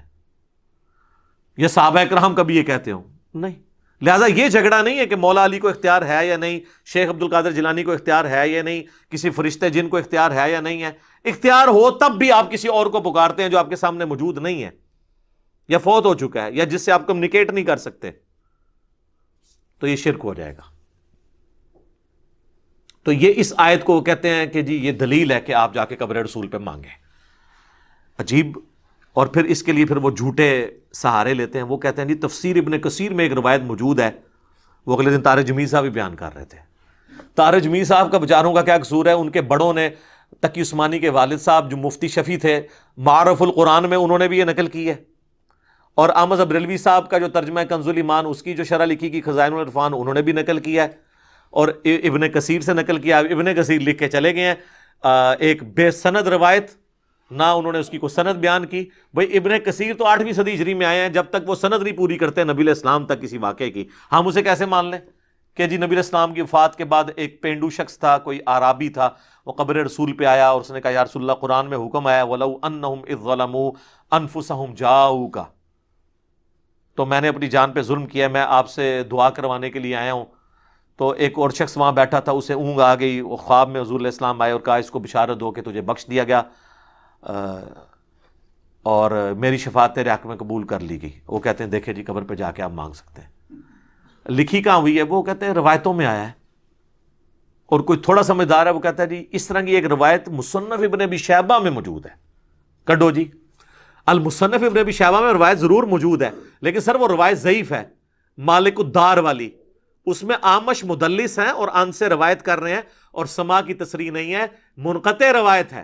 یہ صحابہ کرام کبھی یہ کہتے ہوں؟ نہیں. لہذا یہ جھگڑا نہیں ہے کہ مولا علی کو اختیار ہے یا نہیں، شیخ عبد القادر جیلانی کو اختیار ہے یا نہیں، کسی فرشتے جن کو اختیار ہے یا نہیں ہے. اختیار ہو تب بھی آپ کسی اور کو پکارتے ہیں جو آپ کے سامنے موجود نہیں ہے یا فوت ہو چکا ہے یا جس سے آپ کمیونیکیٹ نہیں کر سکتے، تو یہ شرک ہو جائے گا. تو یہ اس آیت کو کہتے ہیں کہ جی یہ دلیل ہے کہ آپ جا کے قبر رسول پہ مانگیں. عجیب. اور پھر اس کے لیے پھر وہ جھوٹے سہارے لیتے ہیں. وہ کہتے ہیں جی تفسیر ابن کثیر میں ایک روایت موجود ہے، وہ اگلے دن طارق جمیل صاحب بھی بیان کر رہے تھے. طارق جمیل صاحب کا بیچاروں کا کیا قصور ہے؟ ان کے بڑوں نے، تقی عثمانی کے والد صاحب جو مفتی شفیع تھے، معارف القرآن میں انہوں نے بھی یہ نقل کی ہے، اور احمد بریلوی صاحب کا جو ترجمہ کنز الایمان، اس کی جو شرح لکھی کی خزائن العرفان، انہوں نے بھی نقل کیا ہے، اور ابن کثیر سے نقل کیا. ابن کثیر لکھ کے چلے گئے ہیں ایک بے سند روایت، نہ انہوں نے اس کی کوئی سند بیان کی. بھئی ابن کثیر تو 8ویں صدی ہجری میں آئے ہیں، جب تک وہ سند نہیں پوری کرتے نبی علیہ السلام تک کسی واقعے کی، ہم اسے کیسے مان لیں کہ جی نبی علیہ السلام کی وفات کے بعد ایک پینڈو شخص تھا، کوئی اعرابی تھا، وہ قبر رسول پہ آیا اور اس نے کہا یا رسول اللہ قرآن میں حکم آیا وَلَوْ أَنَّهُمْ إِذْ ظَلَمُوا أَنفُسَهُمْ جَاءُوكَ، تو میں نے اپنی جان پہ ظلم کیا، میں آپ سے دعا کروانے کے لیے آیا ہوں. تو ایک اور شخص وہاں بیٹھا تھا، اسے اونگ آ گئی، وہ خواب میں حضور علیہ السلام آئے اور کہا اس کو بشارت دو کہ تجھے بخش دیا گیا اور میری شفاعت تیرے حق میں قبول کر لی گئی. وہ کہتے ہیں دیکھیں جی قبر پہ جا کے آپ مانگ سکتے ہیں. لکھی کہاں ہوئی ہے؟ وہ کہتے ہیں روایتوں میں آیا ہے. اور کوئی تھوڑا سمجھدار ہے وہ کہتا ہے جی اس طرح کی ایک روایت مصنف ابن ابی شیبہ میں موجود ہے. کڈو جی المصنف ابن ابی شیبہ میں روایت ضرور موجود ہے، لیکن سر وہ روایت ضعیف ہے، مالک الدار والی. اس میں آمش مدلس ہیں اور ان سے روایت کر رہے ہیں اور سما کی تصریح نہیں ہے، منقطع روایت ہے.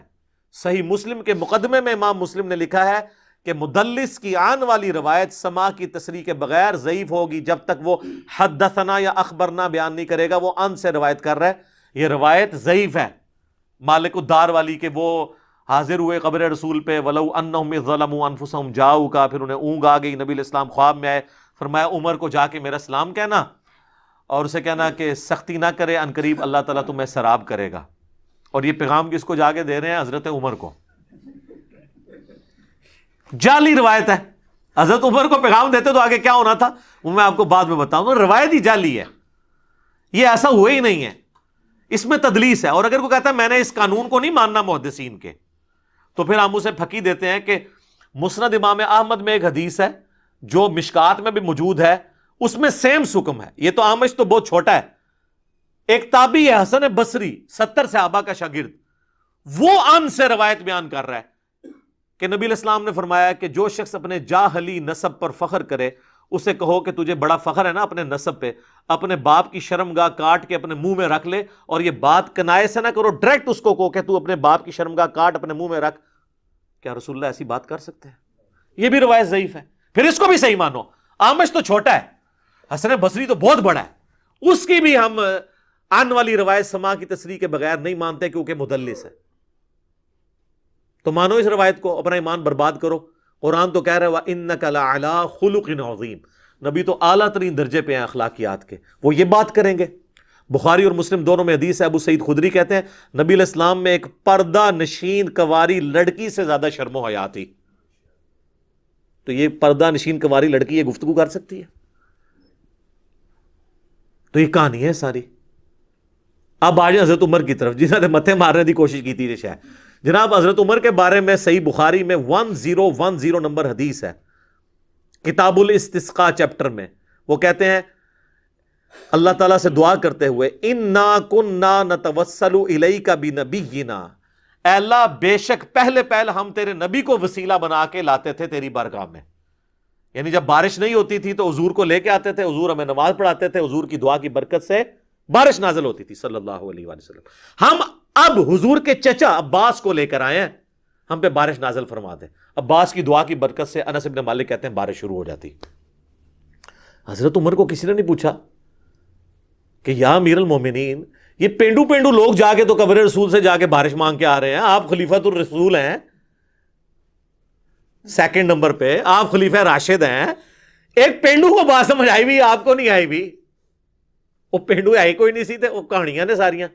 صحیح مسلم کے مقدمے میں امام مسلم نے لکھا ہے کہ مدلس کی آن والی روایت سما کی تصریح کے بغیر ضعیف ہوگی جب تک وہ حدثنا یا اخبرنا بیان نہیں کرے گا. وہ ان سے روایت کر رہا ہے، یہ روایت ضعیف ہے مالک الدار والی کہ وہ حاضر ہوئے قبر رسول پہ وَلَوْ أَنَّهُمْ إِذْ ظَلَمُوا أَنفُسَهُمْ جَاءُوكَ، پھر انہیں اونگ آ گئی، نبی علیہ السلام خواب میں آئے، فرمایا عمر کو جا کے میرا سلام کہنا اور اسے کہنا کہ سختی نہ کرے، عنقریب اللہ تعالیٰ تمہیں سراب کرے گا. اور یہ پیغام کس کو جا کے دے رہے ہیں؟ حضرت عمر کو. جعلی روایت ہے. حضرت عمر کو پیغام دیتے تو آگے کیا ہونا تھا وہ میں آپ کو بعد میں بتاؤں گا. روایت ہی جعلی ہے، یہ ایسا ہوا ہی نہیں ہے، اس میں تدلیس ہے. اور اگر کوئی کہتا ہے میں نے اس قانون کو نہیں ماننا محدثین کے، تو پھر ہم اسے پھکی دیتے ہیں کہ مسند امام احمد میں ایک حدیث ہے جو مشکات میں بھی موجود ہے، اس میں سیم حکم ہے. یہ تو آمش تو بہت چھوٹا ہے. ایک تابعی ہے حسن بصری، 70 صحابہ کا شاگرد، وہ ان سے روایت بیان کر رہا ہے کہ نبی علیہ السلام نے فرمایا کہ جو شخص اپنے جاہلی نسب پر فخر کرے اسے کہو کہ تجھے بڑا فخر ہے نا اپنے نسب پہ، اپنے باپ کی شرمگاہ کاٹ کے اپنے منہ میں رکھ لے. اور یہ بات کنائے سے نہ کرو، ڈائریکٹ اس کو کہو کہ تو اپنے باپ کی شرمگاہ کاٹ اپنے منہ میں رکھ. کیا رسول اللہ ایسی بات کر سکتے ہیں؟ یہ بھی روایت ضعیف ہے. پھر اس کو بھی صحیح مانو. آمش تو چھوٹا ہے، حسن بصری تو بہت بڑا ہے، اس کی بھی ہم آن والی روایت سما کی تصریح کے بغیر نہیں مانتے کیونکہ مدلس ہے. تو مانو اس روایت کو، اپنا ایمان برباد کرو. قرآن تو کہہ رہا ہے وَإِنَّكَ لَعَلَىٰ خُلُقٍ عَظِيمٍ، نبی تو اعلیٰ ترین درجے پہ ہیں اخلاقیات کے، وہ یہ بات کریں گے. بخاری اور مسلم دونوں میں حدیث ہے، ابو سعید خدری کہتے ہیں نبی علیہ السلام میں ایک پردہ نشین کنواری لڑکی سے زیادہ شرم و حیا تھی. تو یہ پردہ نشین کنواری لڑکی یہ گفتگو کر سکتی ہے؟ تو یہ کہانی ہے ساری. اب آج حضرت عمر کی طرف جنہوں نے متھے مارنے کی کوشش کی تھی. جناب حضرت عمر کے بارے میں صحیح بخاری میں 1010 نمبر حدیث ہے، کتاب الاستسقاء چیپٹر میں. وہ کہتے ہیں اللہ تعالیٰ سے دعا کرتے ہوئے اِنَّا كُنَّا نَتَوَسَّلُ إِلَيْكَ بِنَبِيِّنَا، اے اللہ بے شک پہلے ہم تیرے نبی کو وسیلہ بنا کے لاتے تھے تیری بارگاہ میں. یعنی جب بارش نہیں ہوتی تھی تو حضور کو لے کے آتے تھے، حضور ہمیں نماز پڑھاتے تھے، حضور کی دعا کی برکت سے بارش نازل ہوتی تھی صلی اللہ علیہ وآلہ وسلم. ہم اب حضور کے چچا عباس کو لے کر آئے ہیں، ہم پہ بارش نازل فرما دیں. عباس کی دعا کی برکت سے انس بن مالک کہتے ہیں بارش شروع ہو جاتی. حضرت عمر کو کسی نے نہیں پوچھا کہ یا امیر المومنین، یہ پینڈو لوگ جا کے تو قبر رسول سے جا کے بارش مانگ کے آ رہے ہیں، آپ خلیفۃ الرسول ہیں، سیکنڈ نمبر پہ آپ خلیفہ راشد ہیں، ایک پینڈو کو بات سمجھ آئی بھی آپ کو نہیں آئی بھی؟ وہ پینڈو آئی کوئی نہیں سی تے وہ کہانیاں نے ساریاں.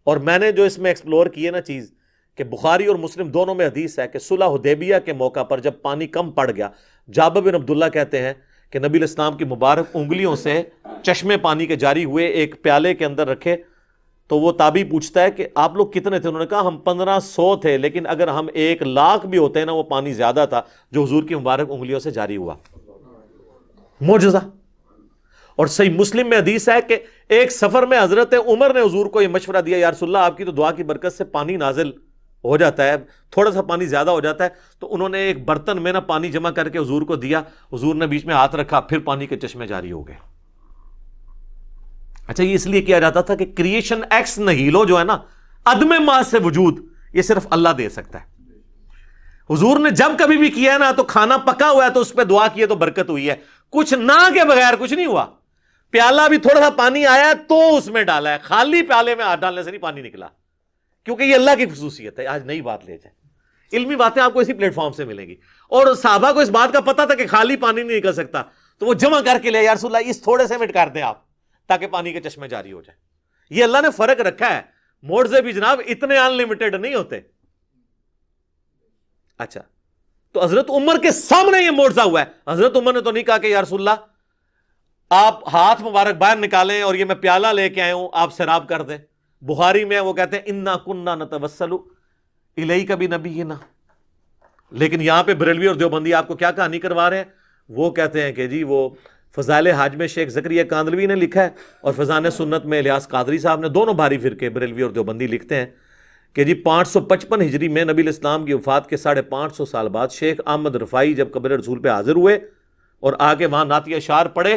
اور میں نے جو اس میں ایکسپلور کی ہے نا چیز کہ بخاری اور مسلم دونوں میں حدیث ہے کہ صلح حدیبیہ کے موقع پر جب پانی کم پڑ گیا، جابر بن عبداللہ کہتے ہیں کہ نبی علیہ السلام کی مبارک انگلیوں سے چشمے پانی کے جاری ہوئے، ایک پیالے کے اندر رکھے، تو وہ تابعی پوچھتا ہے کہ آپ لوگ کتنے تھے؟ انہوں نے کہا ہم 1500 تھے، لیکن اگر ہم 1,00,000 بھی ہوتے ہیں نا وہ پانی زیادہ تھا جو حضور کی مبارک انگلیوں سے جاری ہوا۔ معجزہ۔ اور صحیح مسلم میں حدیث ہے کہ ایک سفر میں حضرت عمر نے حضور کو یہ مشورہ دیا، یا رسول اللہ آپ کی تو دعا کی برکت سے پانی نازل ہو جاتا ہے، تھوڑا سا پانی زیادہ ہو جاتا ہے، تو انہوں نے ایک برتن میں نا پانی جمع کر کے حضور کو دیا، حضور نے بیچ میں ہاتھ رکھا، پھر پانی کے چشمے جاری ہو گئے۔ اچھا، یہ اس لیے کیا جاتا تھا کہ کریشن ایکس نہیلو جو ہے نا، عدم ما سے وجود، یہ صرف اللہ دے سکتا ہے۔ حضور نے جب کبھی بھی کیا ہے نا، تو کھانا پکا ہوا ہے تو اس پہ دعا کی ہے تو برکت ہوئی ہے، کچھ نہ کے بغیر کچھ نہیں ہوا۔ پیالہ بھی تھوڑا سا پانی آیا تو اس میں ڈالا ہے، خالی پیالے میں ہاتھ ڈالنے سے نہیں پانی نکلا، کیونکہ یہ اللہ کی خصوصیت ہے۔ آج نئی بات لے جائے، علمی باتیں آپ کو اسی پلیٹ فارم سے ملیں گی۔ اور صحابہ کو اس بات کا پتا تھا کہ خالی پانی نہیں نکل سکتا، تو وہ جمع کر کے لیا، یا رسول اللہ اس تھوڑے سے مٹ کر دیں آپ تاکہ پانی کے چشمے جاری ہو جائے۔ یہ اللہ نے فرق رکھا ہے، معجزے بھی جناب اتنے ان لمیٹڈ نہیں ہوتے۔ اچھا، تو حضرت عمر کے سامنے یہ معجزہ ہوا ہے۔ حضرت عمر نے تو نہیں کہا کہ یا رسول اللہ آپ ہاتھ مبارک باہر نکالیں اور یہ میں پیالہ لے کے آئے ہوں، آپ سیراب کر دیں۔ بخاری میں وہ کہتے ہیں انا کننا نتوسل الیک بنبینا، لیکن یہاں پہ بریلوی اور دیوبندی آپ کو کیا کہانی کروا رہے ہیں؟ وہ کہتے ہیں کہ جی وہ فضائل حج میں شیخ زکریا کاندلوی نے لکھا ہے، اور فضائل سنت میں الیاس قادری صاحب نے، دونوں بھاری فرقے بریلوی اور دیوبندی لکھتے ہیں کہ جی 555 ہجری میں نبی الاسلام کی وفات کے 550 سال بعد شیخ احمد رفاعی جب قبر رسول پہ حاضر ہوئے اور آ کے وہاں نعتیہ اشعار پڑھے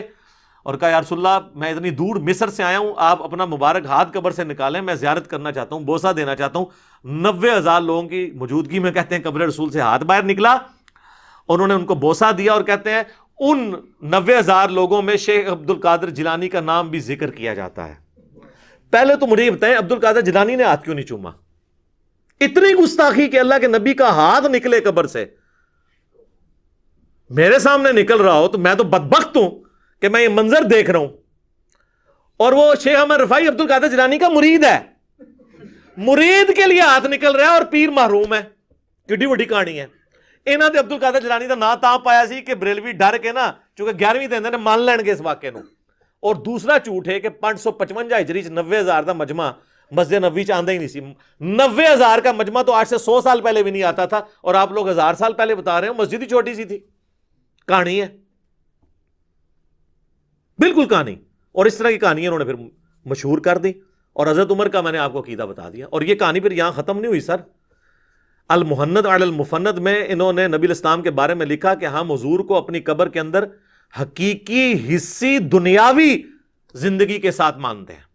اور کہا یا رسول اللہ میں اتنی دور مصر سے آیا ہوں، آپ اپنا مبارک ہاتھ قبر سے نکالیں، میں زیارت کرنا چاہتا ہوں، بوسہ دینا چاہتا ہوں۔ 90,000 لوگوں کی موجودگی میں کہتے ہیں قبر رسول سے ہاتھ باہر نکلا، انہوں نے ان کو بوسہ دیا، اور کہتے ہیں ان 90,000 لوگوں میں شیخ عبد القادر جیلانی کا نام بھی ذکر کیا جاتا ہے۔ پہلے تو مجھے یہ بتائیں عبد القادر جیلانی نے ہاتھ کیوں نہیں چوما؟ اتنی گستاخی کہ اللہ کے نبی کا ہاتھ نکلے قبر سے، میرے سامنے نکل رہا ہو تو میں تو بدبخت ہوں کہ میں یہ منظر دیکھ رہا ہوں، اور وہ شیخ احمد رفاعی عبد القادر جیلانی کا مرید ہے، مرید کے لیے ہاتھ نکل رہا ہے اور پیر محروم ہے۔ کڈی وڈی کہانی ہے۔ انہاں تے عبد القادر جیلانی دا نام تاں پایا سی کہ بریلوی ڈر کے نا، چونکہ 11ویں دن نے مان لین گے اس واقعے نو۔ اور دوسرا جھوٹ ہے کہ 555 ہجری 90,000 دا مجمع مسجد نبوی چ آندا ہی نہیں سی۔ 90,000 کا مجمع تو آج سے 100 سال پہلے بھی نہیں آتا تھا، اور آپ لوگ 1000 سال پہلے بتا رہے ہو، مسجد ہی چھوٹی سی تھی۔ کہانی ہے، بالکل کہانی۔ اور اس طرح کی کہانی انہوں نے پھر مشہور کر دی، اور حضرت عمر کا میں نے آپ کو عقیدہ بتا دیا۔ اور یہ کہانی پھر یہاں ختم نہیں ہوئی سر۔ المحند علی المفند میں انہوں نے نبی الاسلام کے بارے میں لکھا کہ ہم حضور کو اپنی قبر کے اندر حقیقی حصی دنیاوی زندگی کے ساتھ مانتے ہیں،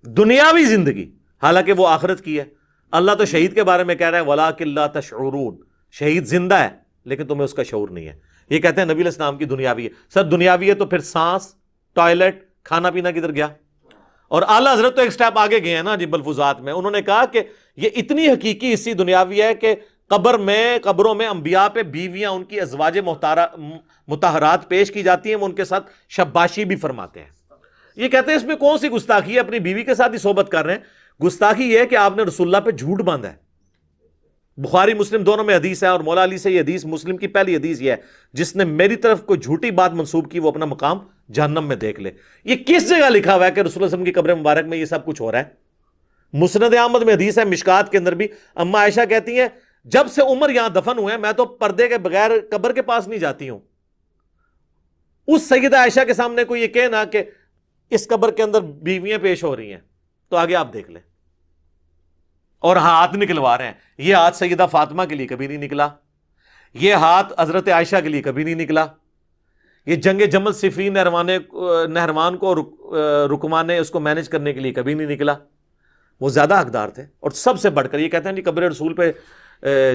دنیاوی زندگی، حالانکہ وہ آخرت کی ہے۔ اللہ تو شہید کے بارے میں کہہ رہا ہے وَلَٰكِن لَا تَشْعُرُونَ، شہید زندہ ہے لیکن تمہیں اس کا شعور نہیں ہے۔ یہ کہتے ہیں نبی علیہ السلام کی دنیاوی ہے۔ سر دنیاوی ہے تو پھر سانس، ٹوائلٹ، کھانا پینا کدھر گیا؟ اور اعلیٰ حضرت تو ایک سٹیپ آگے گئے ہیں نا جی ملفوظات میں، انہوں نے کہا کہ یہ اتنی حقیقی حصی دنیاوی ہے کہ قبروں میں انبیاء پہ بیویاں ان کی ازواج مطہرات پیش کی جاتی ہیں، وہ ان کے ساتھ شباشی بھی فرماتے ہیں۔ یہ کہتے ہیں اس میں کون سی گستاخی ہے؟ اپنی بیوی کے ساتھ ہی صحبت کر رہے ہیں۔ گستاخی یہ ہے کہ آپ نے رسول اللہ پہ جھوٹ باندھا ہے۔ بخاری مسلم دونوں میں حدیث ہے، اور مولا علی سے یہ حدیث، مسلم کی پہلی حدیث یہ ہے جس نے میری طرف کوئی جھوٹی بات منسوب کی وہ اپنا مقام جہنم میں دیکھ لے۔ یہ کس جگہ لکھا ہوا ہے کہ رسول اللہ صلی اللہ علیہ وسلم کی قبر مبارک میں یہ سب کچھ ہو رہا ہے؟ مسند احمد میں حدیث ہے، مشکات کے اندر بھی اما عائشہ کہتی ہیں جب سے عمر یہاں دفن ہوئے ہیں میں تو پردے کے بغیر قبر کے پاس نہیں جاتی ہوں۔ اس سیدہ عائشہ کے سامنے کوئی یہ کہنا کہ اس قبر کے اندر بیویاں پیش ہو رہی ہیں تو آگے آپ دیکھ لیں، اور ہاتھ نکلوا رہے ہیں۔ یہ ہاتھ سیدہ فاطمہ کے لیے کبھی نہیں نکلا، یہ ہاتھ حضرت عائشہ کے لیے کبھی نہیں نکلا، یہ جنگ جمل صفین نہروان کو رکمان نے اس کو مینج کرنے کے لیے کبھی نہیں نکلا۔ وہ زیادہ حقدار تھے، اور سب سے بڑھ کر یہ کہتے ہیں جی قبر رسول پہ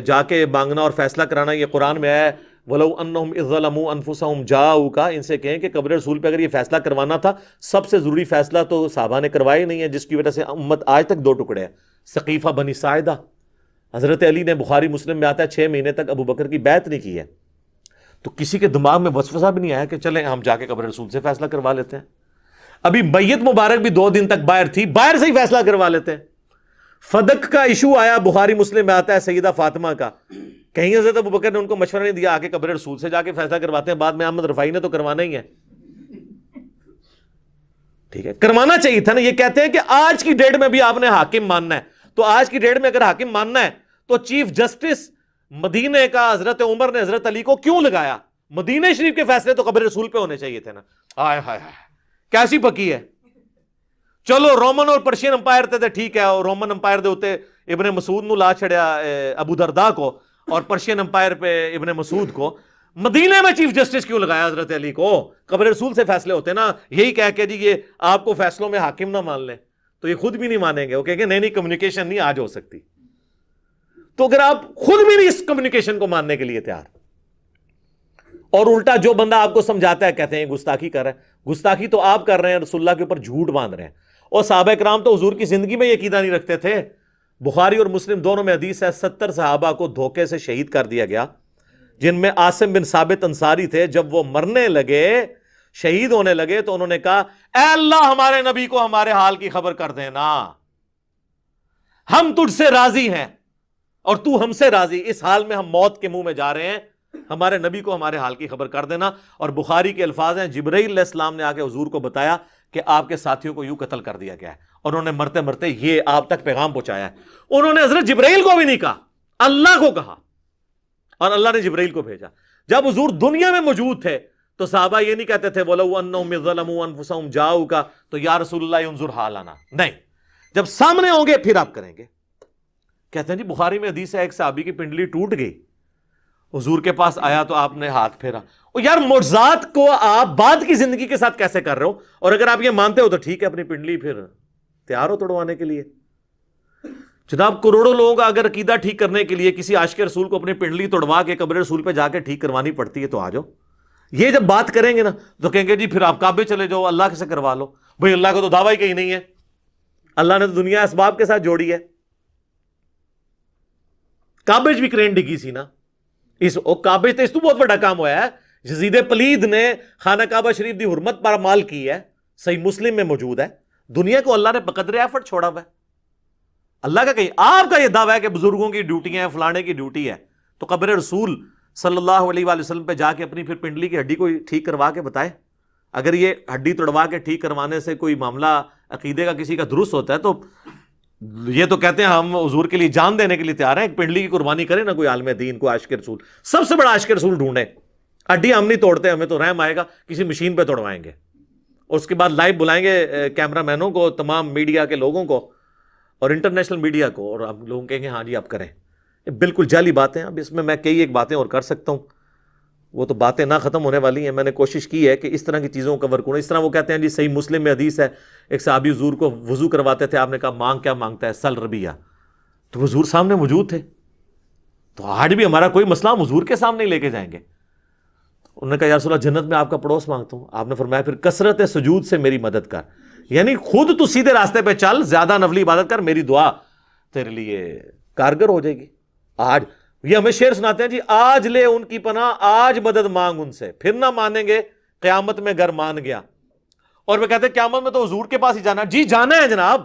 جا کے مانگنا اور فیصلہ کرانا، یہ قرآن میں ہے وَلَوْ أَنَّهُمْ إِذْ ظَلَمُوا أَنفُسَهُمْ جَاءُوكَ، ان سے کہیں کہ قبر رسول پہ اگر یہ فیصلہ کروانا تھا، سب سے ضروری فیصلہ تو صحابہ نے کروایا نہیں ہے، جس کی وجہ سے امت آج تک دو ٹکڑے ہیں۔ ثقیفہ بنی ساعدہ، حضرت علی نے بخاری مسلم میں آتا ہے 6 مہینے تک ابو بکر کی بیعت نہیں کی ہے، تو کسی کے دماغ میں وسوسہ بھی نہیں آیا کہ چلیں ہم جا کے قبر رسول سے فیصلہ کروا لیتے ہیں۔ ابھی میت مبارک بھی 2 دن تک باہر تھی، باہر سے ہی فیصلہ کروا لیتے ہیں۔ فدق کا ایشو آیا، بخاری مسلم میں آتا ہے، سیدہ فاطمہ کا، کہیں حضرت ابوبکر نے ان کو مشورہ نہیں دیا، آگے قبر رسول سے جا کے فیصلہ کرواتے ہیں، بعد میں احمد رفاعی نے تو کروانا ہی ہے۔ ٹھیک ہے، کروانا چاہیے تھا نا۔ یہ کہتے ہیں کہ آج کی ڈیٹ میں بھی آپ نے حاکم ماننا ہے، تو آج کی ڈیٹ میں اگر حاکم ماننا ہے تو چیف جسٹس مدینہ کا حضرت عمر نے حضرت علی کو کیوں لگایا؟ مدینہ شریف کے فیصلے تو قبر رسول پہ ہونے چاہیے تھے نا۔ ہائے ہائے ہائے، کیسی پکی ہے۔ چلو رومن اور پرشین امپائر تھے ٹھیک ہے، اور رومن امپائر دے ہوتے ابن مسعود نو لا چھڑیا ابو درداء کو، اور پرشین امپائر پہ ابن مسعود کو۔ مدینہ میں چیف جسٹس کیوں لگایا حضرت علی کو؟ قبر رسول سے فیصلے ہوتے نا۔ یہی کہہ کے جی یہ آپ کو فیصلوں میں حاکم نہ مان لیں، تو یہ خود بھی نہیں مانیں گے، وہ کہیں گے نہیں کمیونیکیشن نہیں آج ہو سکتی۔ تو اگر آپ خود بھی نہیں اس کمیونیکیشن کو ماننے کے لیے تیار، اور الٹا جو بندہ آپ کو سمجھاتا ہے کہتے ہیں گستاخی کر رہا ہے، گستاخی تو آپ کر رہے ہیں، رسول اللہ کے اوپر جھوٹ باندھ رہے ہیں۔ اور صحابہ کرام تو حضور کی زندگی میں یہ عقیدہ نہیں رکھتے تھے۔ بخاری اور مسلم دونوں میں حدیث ہے 70 صحابہ کو دھوکے سے شہید کر دیا گیا، جن میں عاصم بن ثابت انصاری تھے۔ جب وہ مرنے لگے، شہید ہونے لگے، تو انہوں نے کہا اے اللہ ہمارے نبی کو ہمارے حال کی خبر کر دینا، ہم تجھ سے راضی ہیں اور تو ہم سے راضی، اس حال میں ہم موت کے منہ میں جا رہے ہیں، ہمارے نبی کو ہمارے حال کی خبر کر دینا۔ اور بخاری کے الفاظ ہیں جبرائیل علیہ السلام نے آ کے حضور کو بتایا کہ آپ کے ساتھیوں کو یوں قتل کر دیا گیا ہے، اور انہوں نے مرتے مرتے یہ آپ تک پیغام پہنچایا ہے۔ انہوں نے حضرت جبرائیل کو بھی نہیں کہا، اللہ کو کہا، اور اللہ نے جبرائیل کو بھیجا۔ جب حضور دنیا میں موجود تھے تو صحابہ یہ نہیں کہتے تھے وَلَوْ أَنَّهُمْ ظَلَمُوا أَنفُسَهُمْ جَاءُوكَ تو یا رسول اللہ انظر حالنا، نہیں، جب سامنے ہوں گے پھر آپ کریں گے۔ کہتے ہیں جی بخاری میں حدیث ہے ایک صحابی کی پنڈلی ٹوٹ گئی، حضور کے پاس آیا تو آپ نے ہاتھ پھیرا۔ اور یار معجزات کو آپ بعد کی زندگی کے ساتھ کیسے کر رہے ہو؟ اور اگر آپ یہ مانتے ہو تو ٹھیک ہے، اپنی پنڈلی پھر تیار ہو توڑوانے کے لیے۔ جناب کروڑوں لوگوں کا اگر عقیدہ ٹھیک کرنے کے لیے کسی عاشق رسول کو اپنی پنڈلی توڑوا کے قبر رسول پہ جا کے ٹھیک کروانی پڑتی ہے تو آ جاؤ۔ یہ جب بات کریں گے نا تو کہیں گے جی پھر آپ کعبے چلے جاؤ، اللہ سے کروا لو۔ بھئی اللہ کو تو دعویٰ ہی کہیں نہیں ہے، اللہ نے تو دنیا اسباب کے ساتھ جوڑی ہے۔ کعبے بھی کرین ڈگی سی نا، اس کعبے تے اس تو بہت بڑا کام ہوا ہے۔ یزید پلید نے خانہ کعبہ شریف دی حرمت پر مال کی ہے، صحیح مسلم میں موجود ہے۔ دنیا کو اللہ نے بقدر ایفرٹ چھوڑا ہوا ہے۔ اللہ کا کہیں آپ کا یہ دعویٰ ہے کہ بزرگوں کی ڈیوٹی ہے، فلانے کی ڈیوٹی ہے، تو قبر رسول صلی اللہ علیہ وآلہ وسلم پہ جا کے اپنی پھر پنڈلی کی ہڈی کو ٹھیک کروا کے بتائے۔ اگر یہ ہڈی توڑوا کے ٹھیک کروانے سے کوئی معاملہ عقیدے کا کسی کا درست ہوتا ہے تو یہ تو کہتے ہیں ہم حضور کے لیے جان دینے کے لیے تیار ہیں، ایک پنڈلی کی قربانی کرے نا کوئی عالم دین، کوئی عاشق رسول، سب سے بڑا عاشق رسول ڈھونڈے۔ ہڈی ہم نہیں توڑتے، ہمیں تو رحم آئے گا، کسی مشین پہ توڑوائیں گے، اور اس کے بعد لائیو بلائیں گے کیمرہ مینوں کو، تمام میڈیا کے لوگوں کو اور انٹرنیشنل میڈیا کو، اور ہم لوگوں کہیں گے ہاں جی آپ کریں۔ یہ بالکل جعلی باتیں ہیں۔ اب اس میں کئی ایک باتیں اور کر سکتا ہوں، وہ تو باتیں نہ ختم ہونے والی ہیں۔ میں نے کوشش کی ہے کہ اس طرح کی چیزوں کو کور کروں۔ اس طرح وہ کہتے ہیں جی صحیح مسلم میں حدیث ہے ایک صحابی حضور کو وضو کرواتے تھے، آپ نے کہا مانگ کیا مانگتا ہے؟ سل ربیہ۔ تو حضور سامنے موجود تھے، تو آج بھی ہمارا کوئی مسئلہ ہم حضور کے سامنے لے کے جائیں گے۔ انہوں نے کہا یا رسول اللہ جنت میں آپ کا پڑوس مانگتا ہوں۔ آپ نے فرمایا پھر کثرت سجود سے میری مدد کر، یعنی خود تو سیدھے راستے پہ چل، زیادہ نفلی عبادت کر، میری دعا تیرے لیے کارگر ہو جائے گی۔ آج یہ ہمیں شعر سناتے ہیں جی آج لے ان کی پناہ، آج مدد مانگ ان سے، پھر نہ مانیں گے قیامت میں گر مان گیا۔ اور وہ کہتے ہیں قیامت میں تو حضور کے پاس ہی جانا۔ جی جانا ہے جناب،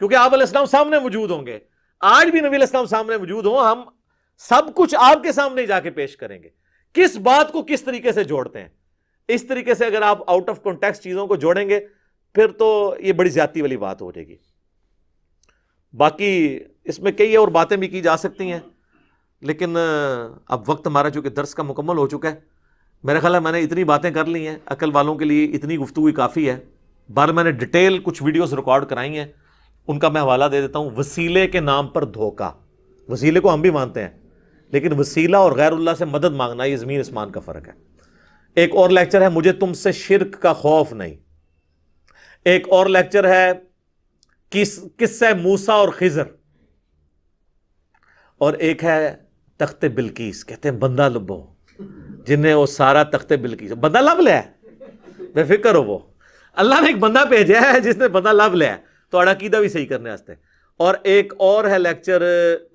کیونکہ آپ علیہ السلام سامنے موجود ہوں گے۔ آج بھی نبی علیہ السلام سامنے موجود ہوں، ہم سب کچھ آپ کے سامنے جا کے پیش کریں گے۔ کس بات کو کس طریقے سے جوڑتے ہیں، اس طریقے سے اگر آپ آؤٹ آف کانٹیکسٹ چیزوں کو جوڑیں گے پھر تو یہ بڑی زیادتی والی بات ہو جائے گی۔ باقی اس میں کئی اور باتیں بھی کی جا سکتی ہیں، لیکن اب وقت ہمارا چونکہ درس کا مکمل ہو چکا ہے، میرا خیال ہے میں نے اتنی باتیں کر لی ہیں، عقل والوں کے لیے اتنی گفتگو کافی ہے۔ بہرحال میں نے ڈیٹیل کچھ ویڈیوز ریکارڈ کرائی ہیں، ان کا میں حوالہ دے دیتا ہوں۔ وسیلے کے نام پر دھوکہ، وسیلے کو ہم بھی مانتے ہیں، لیکن وسیلہ اور غیر اللہ سے مدد مانگنا یہ زمین اسمان کا فرق ہے۔ ایک اور لیکچر ہے مجھے تم سے شرک کا خوف نہیں، ایک اور لیکچر ہے قصہ موسیٰ اور خضر، اور ایک ہے تخت بلقیس۔ کہتے ہیں بندہ لبو جنہیں وہ سارا تخت بلقیس بندہ لب لیا ہے، بے فکر ہو، وہ اللہ نے ایک بندہ بھیجا ہے جس نے بندہ لب لیا ہے تو عقیدہ بھی صحیح کرنے واسطے۔ اور ایک اور ہے لیکچر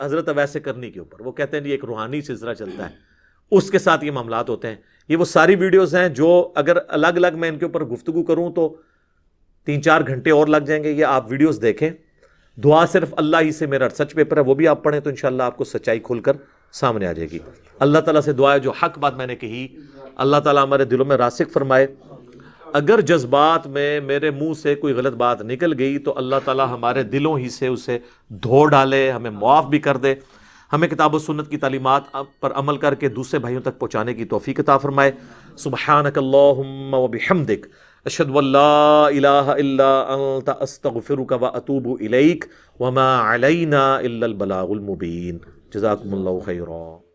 حضرت اویس کرنی کے اوپر، وہ کہتے ہیں جی ایک روحانی سلسلہ چلتا ہے، اس کے ساتھ یہ معاملات ہوتے ہیں۔ یہ وہ ساری ویڈیوز ہیں جو اگر الگ الگ میں ان کے اوپر گفتگو کروں تو 3-4 گھنٹے اور لگ جائیں گے. یہ آپ ویڈیوز دیکھیں. دعا صرف اللہ ہی سے میرا سچ پیپر ہے، وہ بھی آپ پڑھیں تو انشاءاللہ آپ کو سچائی کھول کر سامنے آ جائے گی. اللہ تعالیٰ سے دعا ہے جو حق بات میں نے کہی اللہ تعالیٰ ہمارے دلوں میں راسخ فرمائے. اگر جذبات میں میرے منہ سے کوئی غلط بات نکل گئی تو اللہ تعالیٰ ہمارے دلوں ہی سے اسے دھو ڈالے، ہمیں معاف بھی کر دے، ہمیں کتاب و سنت کی تعلیمات پر عمل کر کے دوسرے بھائیوں تک پہنچانے کی توفیق عطا فرمائے. سبحانک اللہم و بحمدک اشہد ان لا الہ الا انت استغفرک و اتوب الیک وما علینا الا البلاغ المبین. جزاکم اللہ خیرا.